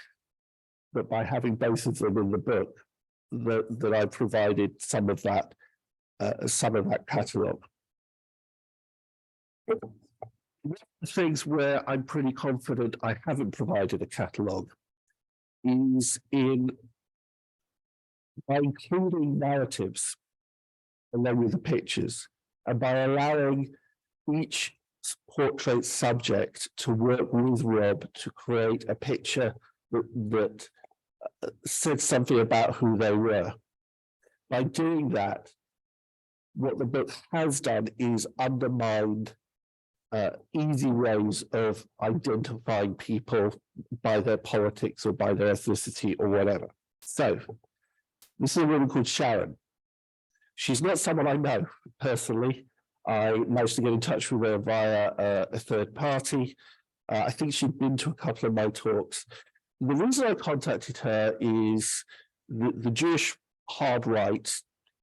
that by having both of them in the book, that I provided some of that catalogue. One of the things where I'm pretty confident I haven't provided a catalogue is by including narratives along with the pictures, and by allowing each portrait subject to work with Rob to create a picture that said something about who they were. By doing that, what the book has done is undermined easy ways of identifying people by their politics or by their ethnicity or whatever. So, this is a woman called Sharon. She's not someone I know personally. I managed to get in touch with her via a third party. I think she'd been to a couple of my talks. The reason I contacted her is the Jewish hard right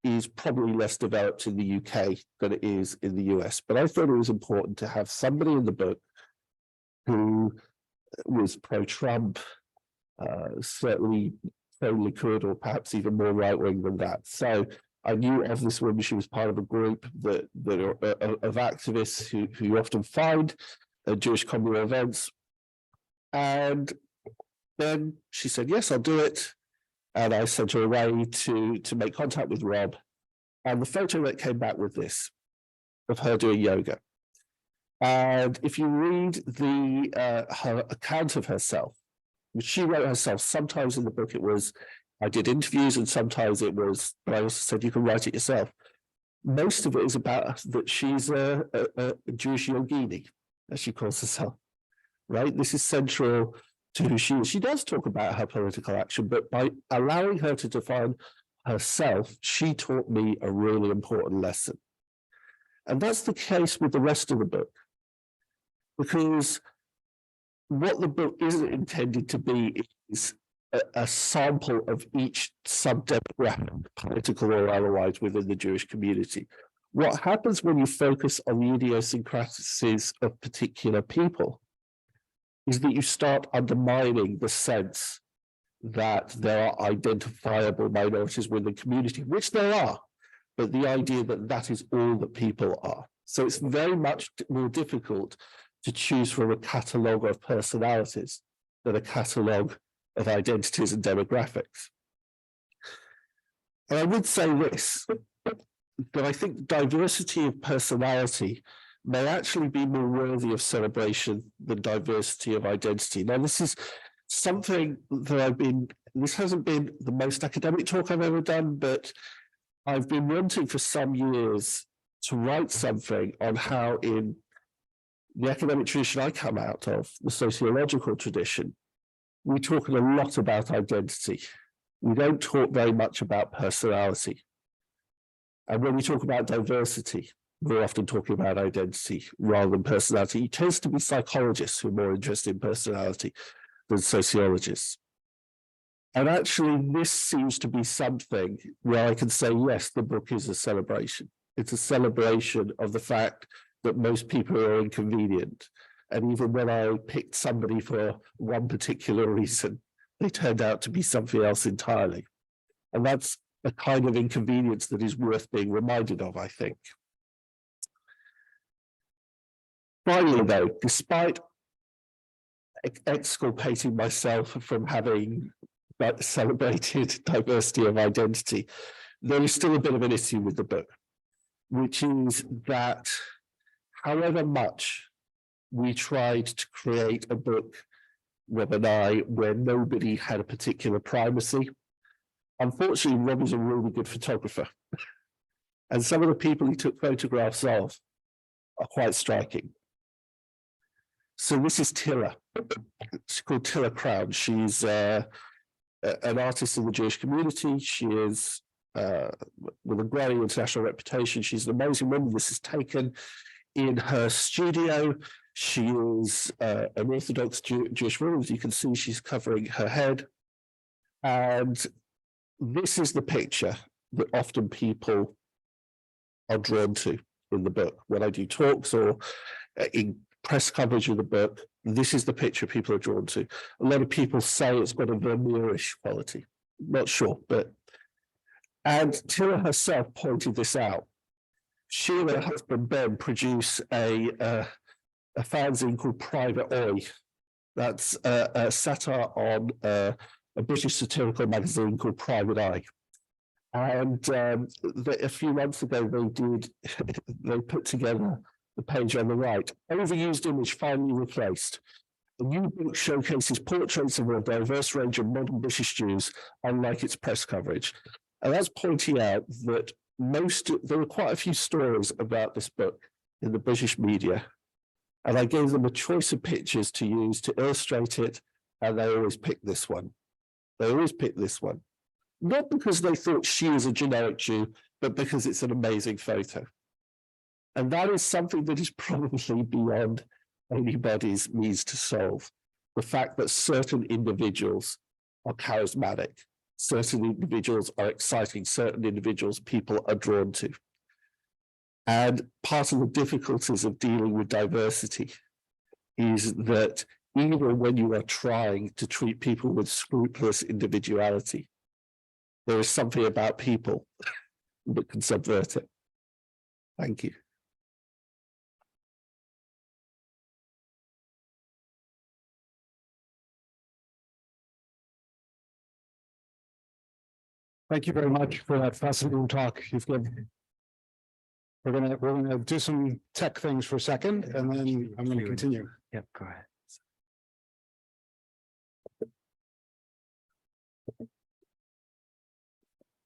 is probably less developed in the UK than it is in the US. But I thought it was important to have somebody in the book who was pro-Trump, certainly pro-Likud, or perhaps even more right-wing than that. So I knew of this woman. She was part of a group that of activists who you often find at Jewish communal events. And then she said, yes, I'll do it. And I sent her away to make contact with Rob. And the photo that came back with this, of her doing yoga. And if you read her account of herself, which she wrote herself, sometimes in the book it was, I did interviews, and sometimes it was, but I also said you can write it yourself. Most of it is about that she's a Jewish yogini, as she calls herself, right? This is central to who she is. She does talk about her political action, but by allowing her to define herself, she taught me a really important lesson. And that's the case with the rest of the book, because what the book isn't intended to be is a sample of each sub-demographic, political or otherwise, within the Jewish community. What happens when you focus on the idiosyncrasies of particular people is that you start undermining the sense that there are identifiable minorities within the community, which there are, but the idea that that is all that people are. So it's very much more difficult to choose from a catalogue of personalities than a catalogue of identities and demographics. And I would say this, that I think diversity of personality may actually be more worthy of celebration than diversity of identity. Now, this is something that this hasn't been the most academic talk I've ever done, but I've been wanting for some years to write something on how in the academic tradition I come out of, the sociological tradition, we talk a lot about identity. We don't talk very much about personality. And when we talk about diversity, we're often talking about identity rather than personality. It tends to be psychologists who are more interested in personality than sociologists. And actually, this seems to be something where I can say, yes, the book is a celebration. It's a celebration of the fact that most people are inconvenient. And even when I picked somebody for one particular reason, they turned out to be something else entirely. And that's a kind of inconvenience that is worth being reminded of, I think. Finally, though, despite exculpating myself from having celebrated diversity of identity, there is still a bit of an issue with the book, which is that however much we tried to create a book, Rob and I, where nobody had a particular primacy. Unfortunately, Rob is a really good photographer. And some of the people he took photographs of are quite striking. So this is Tilla. She's called Tilla Crown. She's an artist in the Jewish community. She is with a growing international reputation. She's an amazing woman. This is taken in her studio. She is an Orthodox Jewish woman. As you can see, she's covering her head. And this is the picture that often people are drawn to in the book. When I do talks or in press coverage of the book, this is the picture people are drawn to. A lot of people say it's got a Vermeerish quality. Not sure, but... And Tilla herself pointed this out. She and her husband Ben produce a fanzine called Private Oi. That's a satire on a British satirical magazine called Private Eye. And a few months ago, they put together the page on the right. Overused image finally replaced. The new book showcases portraits of a diverse range of modern British Jews, unlike its press coverage. And that's pointing out that there were quite a few stories about this book in the British media. And I gave them a choice of pictures to use to illustrate it, and they always picked this one. They always picked this one. Not because they thought she was a generic Jew, but because it's an amazing photo. And that is something that is probably beyond anybody's means to solve. The fact that certain individuals are charismatic, certain individuals are exciting, certain individuals people are drawn to. And part of the difficulties of dealing with diversity is that even when you are trying to treat people with scrupulous individuality, there is something about people that can subvert it. Thank you. Thank you very much for that fascinating talk you've given. We're gonna do some tech things for a second, and then I'm gonna continue. Yep, go ahead.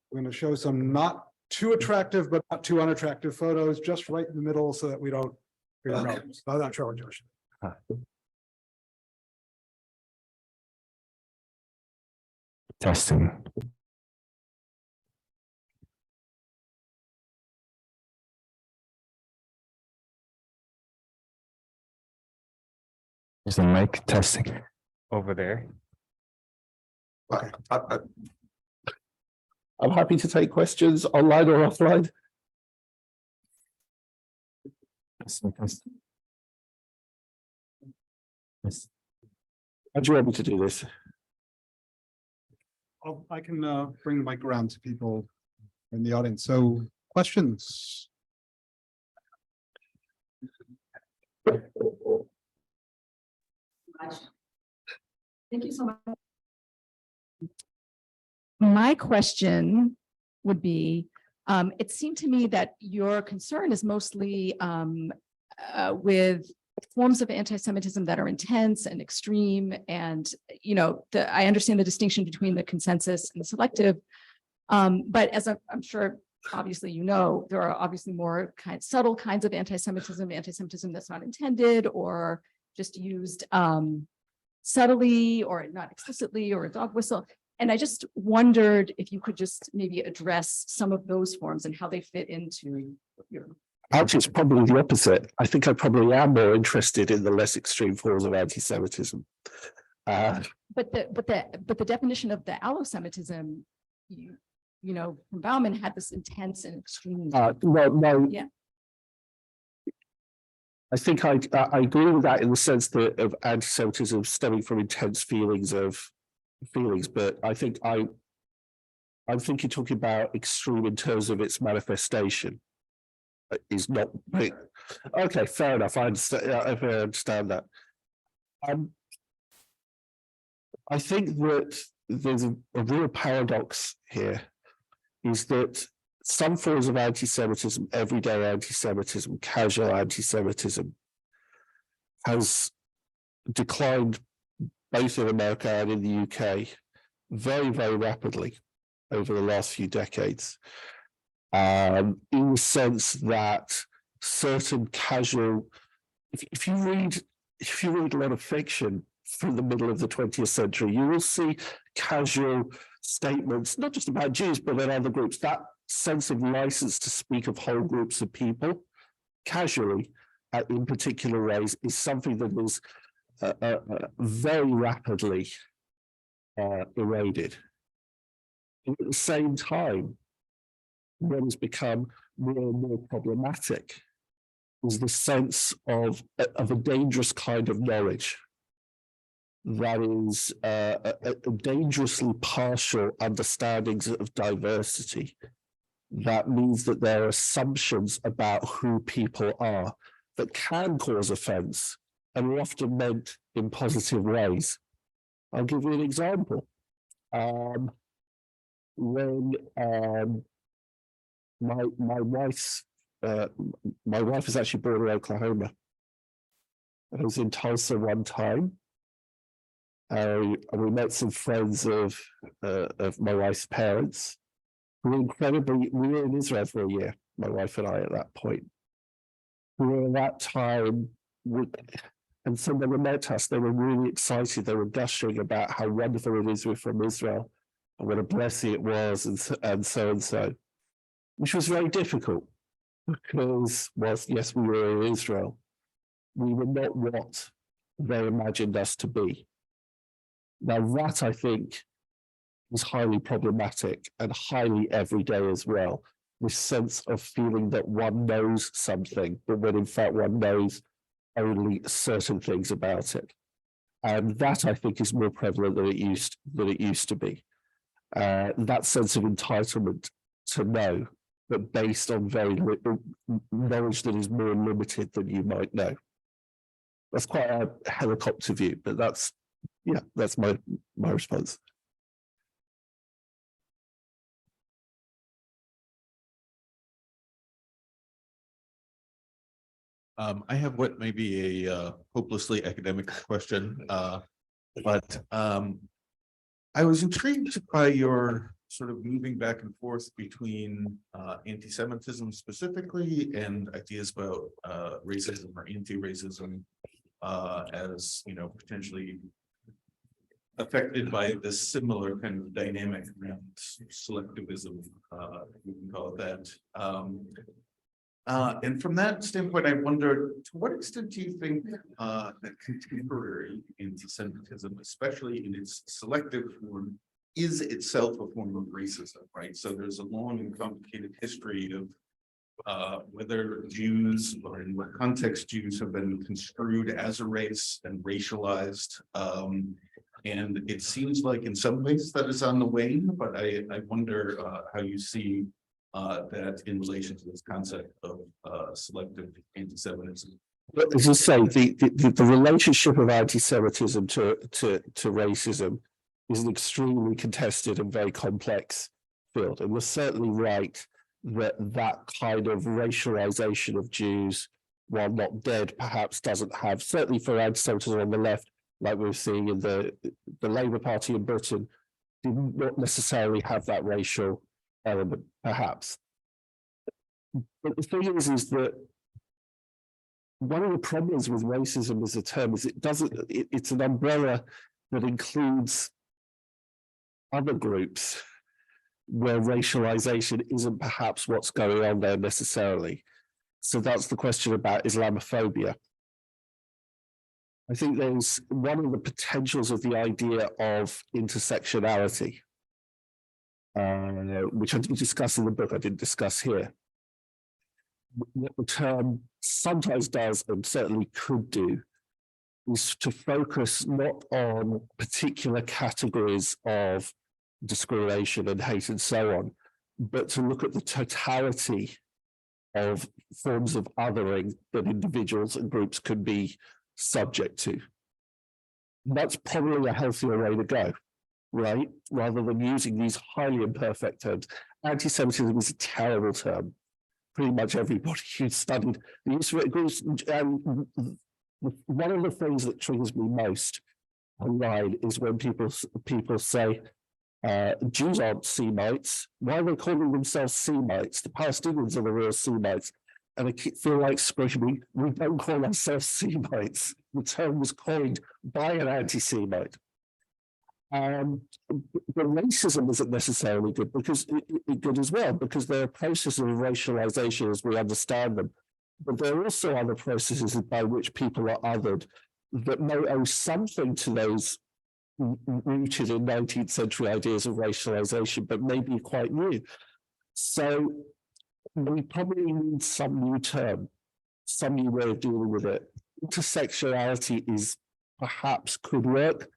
We're gonna show some not too attractive, but not too unattractive photos, just right in the middle so that we don't. I'm not sure, Josh. Testing. Is the mic testing over there? Okay. I'm happy to take questions online or offline. Testing, testing. Yes. How do you want me to do this? I can bring the mic around to people in the audience. So questions? Thank you so much. My question would be, it seemed to me that your concern is mostly with forms of anti-Semitism that are intense and extreme. And, you know, I understand the distinction between the consensus and the selective. But as I'm sure, obviously, you know, there are obviously more subtle kinds of anti-Semitism that's not intended or just used subtly or not explicitly, or a dog whistle. And I just wondered if you could just maybe address some of those forms and how they fit into your. Actually, it's probably the opposite. I think I probably am more interested in the less extreme forms of anti-Semitism. But the definition of the allo-Semitism, you know, from Bauman had this intense and extreme. No. Yeah. I think I agree with that in the sense that of anti-Semitism stemming from intense feelings, but I think I'm thinking talking about extreme in terms of its manifestation. Is not okay. Fair enough. I understand that. I think that there's a real paradox here, is that some forms of anti-Semitism, everyday anti-Semitism, casual anti-Semitism, has declined both in America and in the UK very, very rapidly over the last few decades. In the sense that certain casual, if you read a lot of fiction from the middle of the 20th century, you will see casual statements, not just about Jews, but in other groups, that sense of license to speak of whole groups of people casually in particular ways is something that is very rapidly eroded. And at the same time, what has become more and more problematic is the sense of a dangerous kind of knowledge that is a dangerously partial understandings of diversity. That means that there are assumptions about who people are that can cause offense and are often meant in positive ways. I'll give you an example. When my wife is actually born in Oklahoma. I was in Tulsa one time. And we met some friends of my wife's parents. We were in Israel for a year, my wife and I at that point. We were at that time, and so they met us, they were really excited, they were gushing about how wonderful it is we're from Israel, and what a blessing it was, and so. Which was very difficult, because yes, we were in Israel, we were not what they imagined us to be. Now that, I think, is highly problematic and highly everyday as well. This sense of feeling that one knows something, but when in fact one knows only certain things about it. And that, I think, is more prevalent than it used to be. That sense of entitlement to know but based on knowledge that is more limited than you might know. That's quite a helicopter view, but that's my response. I have what may be a hopelessly academic question, but I was intrigued by your sort of moving back and forth between anti-Semitism specifically and ideas about racism or anti-racism as, you know, potentially affected by this similar kind of dynamic around selectivism, we can call it that. And from that standpoint, I wonder, to what extent do you think that contemporary anti-Semitism, especially in its selective form, is itself a form of racism, right? So there's a long and complicated history of whether Jews or in what context Jews have been construed as a race and racialized. And it seems like in some ways that is on the wane, but I wonder how you see that in relation to this concept of selective anti-Semitism. But as you say, the relationship of anti-Semitism to racism is an extremely contested and very complex field. And we're certainly right that that kind of racialization of Jews, while not dead, perhaps doesn't have, certainly for anti-Semitism on the left, like we're seeing in the Labour Party in Britain, did not necessarily have that racial element, perhaps. But the thing is that one of the problems with racism as a term is it's an umbrella that includes other groups where racialization isn't perhaps what's going on there necessarily. So that's the question about Islamophobia. I think there's one of the potentials of the idea of intersectionality, which I did discuss in the book, I didn't discuss here. What the term sometimes does and certainly could do is to focus not on particular categories of discrimination and hate and so on, but to look at the totality of forms of othering that individuals and groups can be subject to. And that's probably a healthier way to go, right? Rather than using these highly imperfect terms. Anti-Semitism is a terrible term. Pretty much everybody who's studied the use of it agrees. And one of the things that triggers me most online is when people say Jews aren't Semites. Why are they calling themselves Semites? The Palestinians are the real Semites. And I feel like screaming, we don't call ourselves Semites. The term was coined by an anti-Semite. But racism isn't necessarily good because good as well, because there are processes of racialization as we understand them. But there are also other processes by which people are othered that may owe something to those rooted in 19th century ideas of racialization, but may be quite new. So we probably need some new term, some new way of dealing with it. Intersectionality is perhaps could work,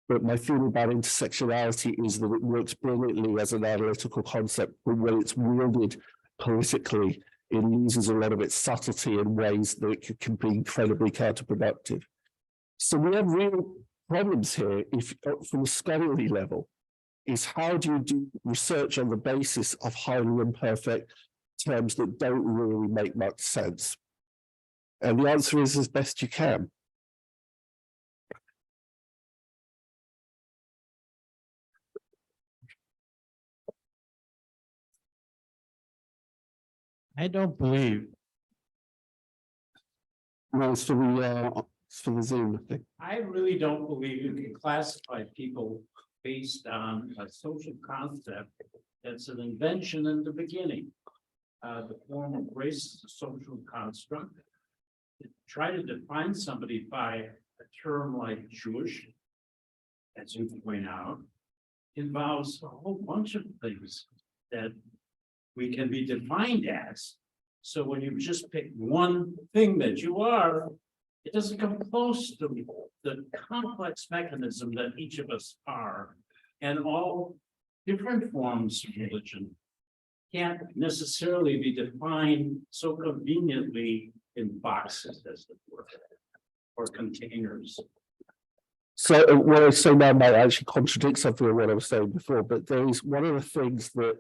but my feeling about intersectionality is that it works brilliantly as an analytical concept, but when it's wielded politically, it loses a lot of its subtlety in ways that it can be incredibly counterproductive. So we have real problems here, if from a scholarly level, is how do you do research on the basis of highly imperfect terms that don't really make much sense? And the answer is as best you can. I don't believe. No, it's for the Zoom thing. I really don't believe you can classify people based on a social concept that's an invention in the beginning. The form of race is a social construct. To try to define somebody by a term like Jewish, as you point out, involves a whole bunch of things that we can be defined as. So when you just pick one thing that you are, it doesn't come close to the complex mechanism that each of us are, and all different forms of religion can't necessarily be defined so conveniently in boxes, as it were, or containers. So what I say now might actually contradict something of what I was saying before, but there is one of the things that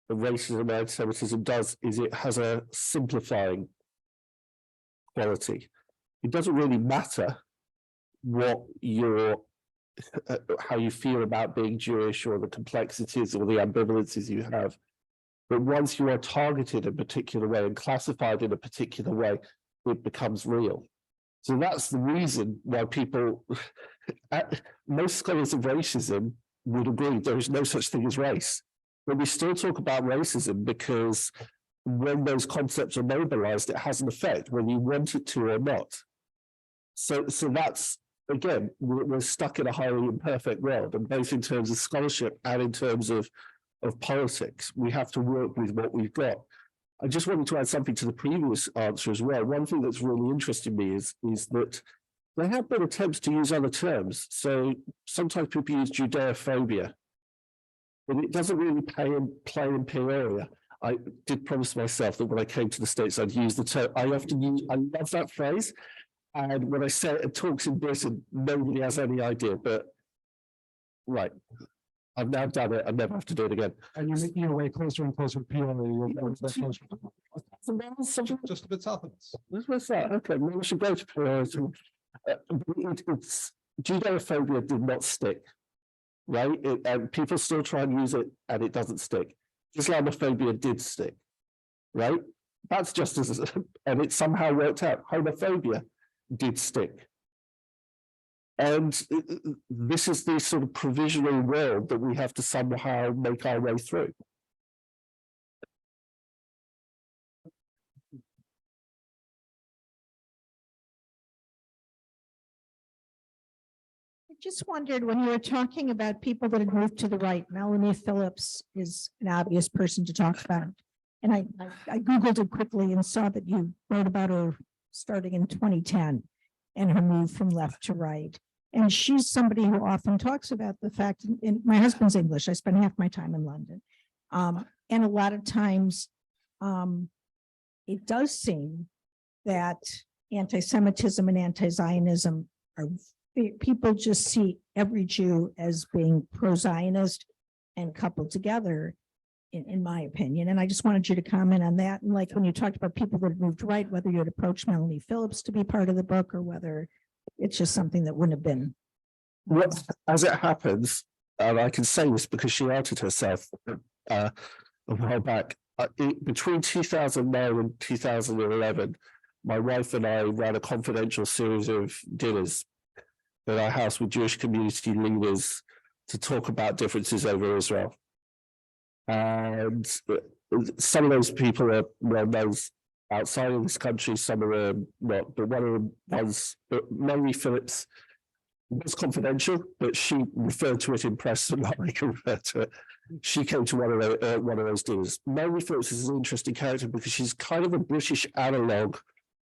the racism and anti-Semitism does is it has a simplifying quality. It doesn't really matter what your how you feel about being Jewish or the complexities or the ambivalences you have. But once you are targeted in a particular way and classified in a particular way, it becomes real. So that's the reason why people, most scholars of racism would agree there is no such thing as race. But we still talk about racism because when those concepts are mobilized, it has an effect, whether you want it to or not. So that's, again, we're stuck in a highly imperfect world, and both in terms of scholarship and in terms of politics, we have to work with what we've got. I just wanted to add something to the previous answer as well. One thing that's really interesting me is that there have been attempts to use other terms. So sometimes people use Judeophobia, but it doesn't really play in peoria. I did promise myself that when I came to the States, I'd use the term. I love that phrase. And when I say it talks in Britain, nobody has any idea, but right. I've now done it. I never have to do it again. And you're making your way closer and closer to Peoria. Just a bit south of us. What's that? Okay, maybe we should go to Peoria. Judeophobia did not stick, right? And people still try and use it, and it doesn't stick. Islamophobia did stick, right? That's just as, and it somehow worked out. Homophobia did stick. And this is the sort of provisional world that we have to somehow make our way through. I just wondered, when you were talking about people that had moved to the right, Melanie Phillips is an obvious person to talk about. And I Googled it quickly and saw that you wrote about her starting in 2010 and her move from left to right. And she's somebody who often talks about the fact, and my husband's English, I spent half my time in London. And a lot of times it does seem that anti-Semitism and anti-Zionism are, people just see every Jew as being pro-Zionist and coupled together, in my opinion. And I just wanted you to comment on that. And like when you talked about people that moved right, whether you had approached Melanie Phillips to be part of the book or whether it's just something that wouldn't have been. Well, as it happens, and I can say this because she outed herself a while back, between 2009 and 2011, my wife and I ran a confidential series of dinners at our house with Jewish community leaders to talk about differences over Israel. And some of those people are well known outside of this country, some of them not, but one of them was Melanie Phillips was confidential, but she referred to it in press and I can refer to it. She came to one of those dinners. Melanie Phillips is an interesting character because she's kind of a British analog.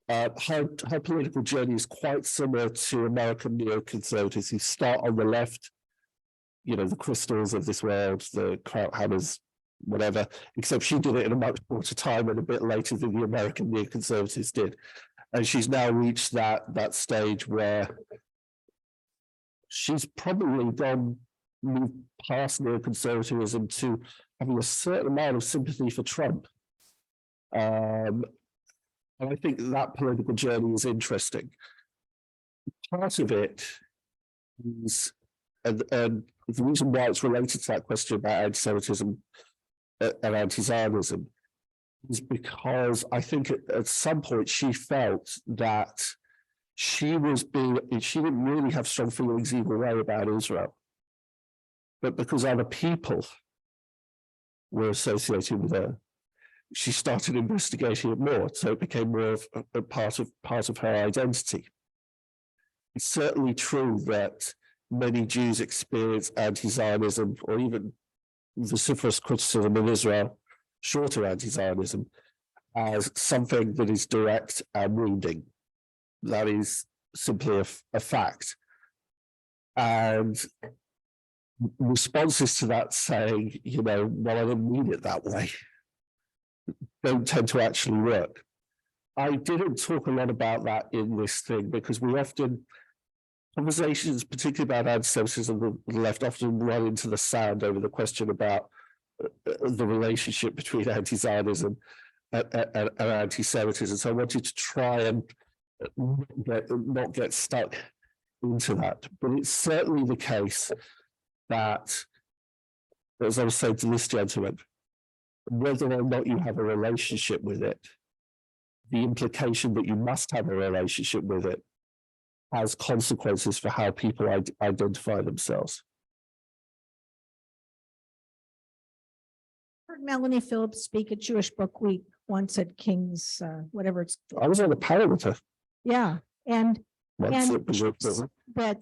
Her political journey is quite similar to American neoconservatives who start on the left, you know, the Crystals of this world, the Krauthammers, whatever, except she did it in a much shorter time and a bit later than the American neoconservatives did. And she's now reached that stage where she's probably moved past neoconservatism to having a certain amount of sympathy for Trump. And I think that political journey is interesting. Part of it is, and the reason why it's related to that question about anti-Semitism and anti-Zionism is because I think at some point she felt that she didn't really have strong feelings either way about Israel. But because other people were associated with her, she started investigating it more. So it became more of a part of her identity. It's certainly true that many Jews experience anti-Zionism or even vociferous criticism in Israel, short of anti-Zionism, as something that is direct and wounding. That is simply a fact. And responses to that saying, well, I didn't mean it that way, don't tend to actually work. I didn't talk a lot about that in this thing because we often, conversations, particularly about anti-Semitism on the left, often run into the sand over the question about the relationship between anti-Zionism and anti-Semitism. So I wanted to try and not get stuck into that. But it's certainly the case that, as I was saying to this gentleman, whether or not you have a relationship with it, the implication that you must have a relationship with it has consequences for how people identify themselves. I heard Melanie Phillips speak at Jewish Book Week once at King's, whatever it's. I was on a panel with her. Yeah, and once. but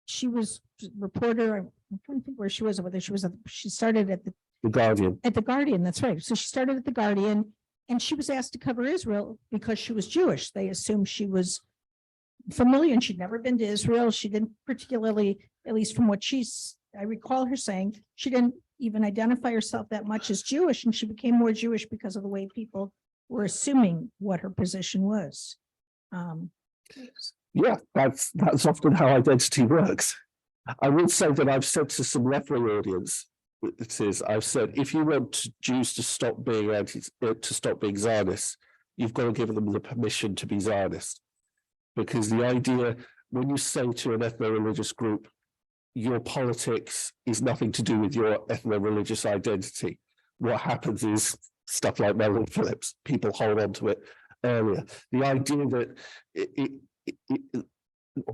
she was a reporter. I'm trying to think where she was, whether she was, she started at The Guardian. At the Guardian, that's right. So she started at the Guardian and she was asked to cover Israel because she was Jewish. They assumed she was familiar and she'd never been to Israel. She didn't particularly, at least from what I recall her saying, she didn't even identify herself that much as Jewish, and she became more Jewish because of the way people were assuming what her position was. Yeah, that's often how identity works. I will say that I've said to some left-wing audience, I've said, if you want Jews to stop being Zionists, you've got to give them the permission to be Zionist. Because the idea, when you say to an ethno-religious group, your politics is nothing to do with your ethno-religious identity, what happens is stuff like Melanie Phillips, people hold on to it earlier. The idea that it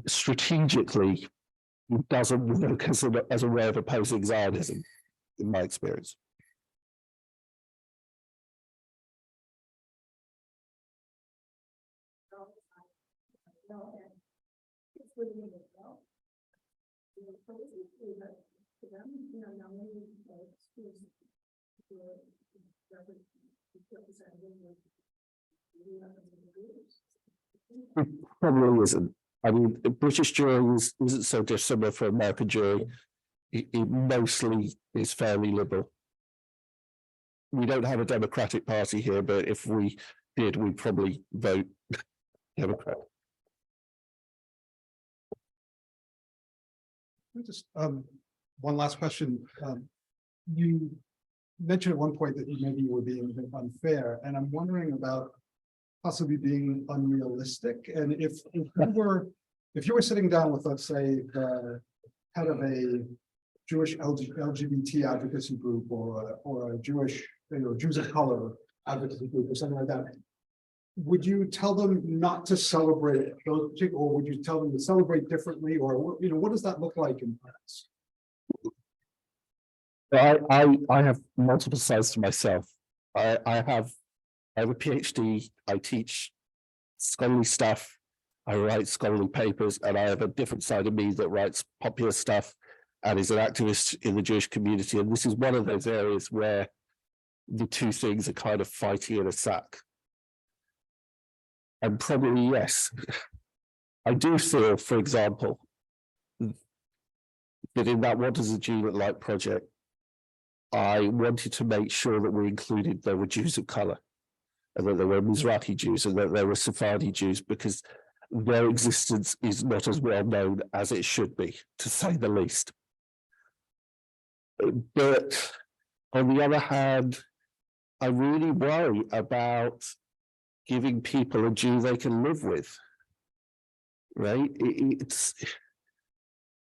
strategically doesn't work as a way of opposing Zionism, in my experience. It probably isn't. I mean, British jury isn't so dissimilar from American jury. It mostly is fairly liberal. We don't have a Democratic Party here, but if we did, we'd probably vote Democrat. Just one last question. You mentioned at one point that maybe you were being a bit unfair, and I'm wondering about possibly being unrealistic. And if you were sitting down with, let's say, the head of a Jewish LGBT advocacy group or a Jewish, Jews of color advocacy group or something like that, would you tell them not to celebrate those particular, or would you tell them to celebrate differently, or what does that look like in practice? I have multiple sides to myself. I have a PhD. I teach scholarly stuff. I write scholarly papers, and I have a different side of me that writes popular stuff and is an activist in the Jewish community. And this is one of those areas where the two things are kind of fighting in a sack. And probably, yes, I do feel, for example, that in that What Does a Jew Look Like project, I wanted to make sure that we included there were Jews of color, and that there were Mizrahi Jews, and that there were Sephardi Jews, because their existence is not as well known as it should be, to say the least. But on the other hand, I really worry about giving people a Jew they can live with, right? It's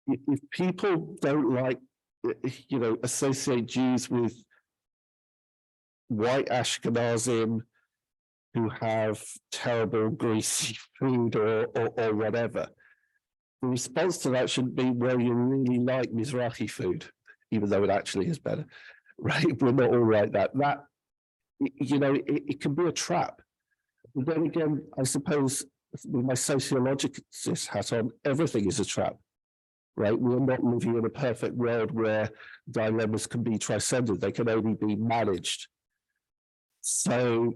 if people don't like, associate Jews with white Ashkenazim who have terrible greasy food or whatever, the response to that shouldn't be, well, you really like Mizrahi food, even though it actually is better, right? We're not all like that. That, it can be a trap. But then again, I suppose with my sociologist hat on, everything is a trap, right? We're not living in a perfect world where dilemmas can be transcended. They can only be managed. So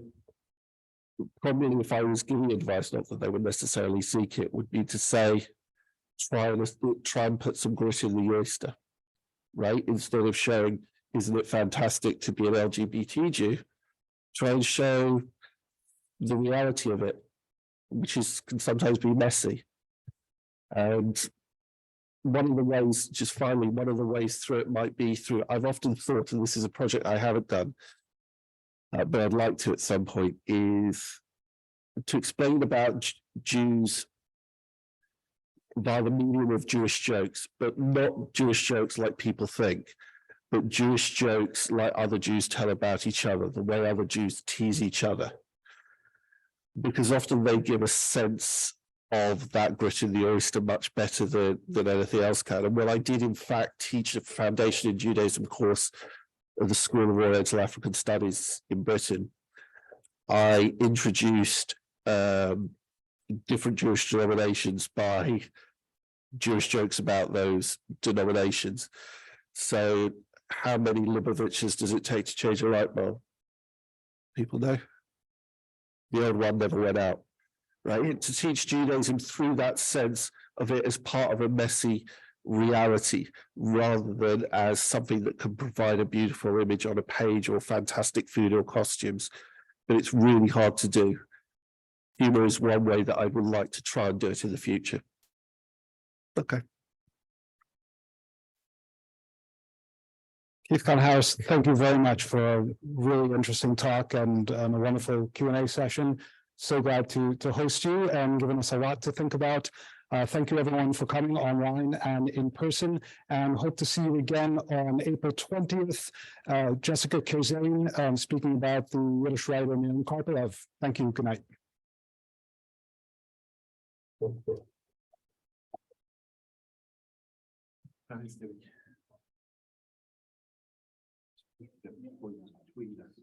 probably if I was giving advice, not that they would necessarily seek it, would be to say, try and put some grit in the oyster. right? Instead of showing, isn't it fantastic to be an LGBT Jew? Try and show the reality of it, which can sometimes be messy. And one of the ways, just finally, one of the ways through it might be through, I've often thought, and this is a project I haven't done, but I'd like to at some point, is to explain about Jews by the medium of Jewish jokes, but not Jewish jokes like people think, but Jewish jokes like other Jews tell about each other, the way other Jews tease each other. Because often they give a sense of that grit in the oyster much better than anything else can. And when I did in fact teach a Foundation in Judaism course at the School of Oriental African Studies in Britain, I introduced different Jewish denominations by Jewish jokes about those denominations. So how many Liboviches does it take to change a light bulb? People know? The old one never went out, right? To teach Judaism through that sense of it as part of a messy reality, rather than as something that can provide a beautiful image on a page or fantastic food or costumes. But it's really hard to do. Humor is one way that I would like to try and do it in the future. Okay. Keith Kahn-Harris, thank you very much for a really interesting talk and a wonderful Q&A session. So glad to host you and giving us a lot to think about. Thank you everyone for coming online and in person, and hope to see you again on April 20th. Jessica Kirzane speaking about the Yiddish writer Miriam Karpelov. Thank you. Good night. Tweet us.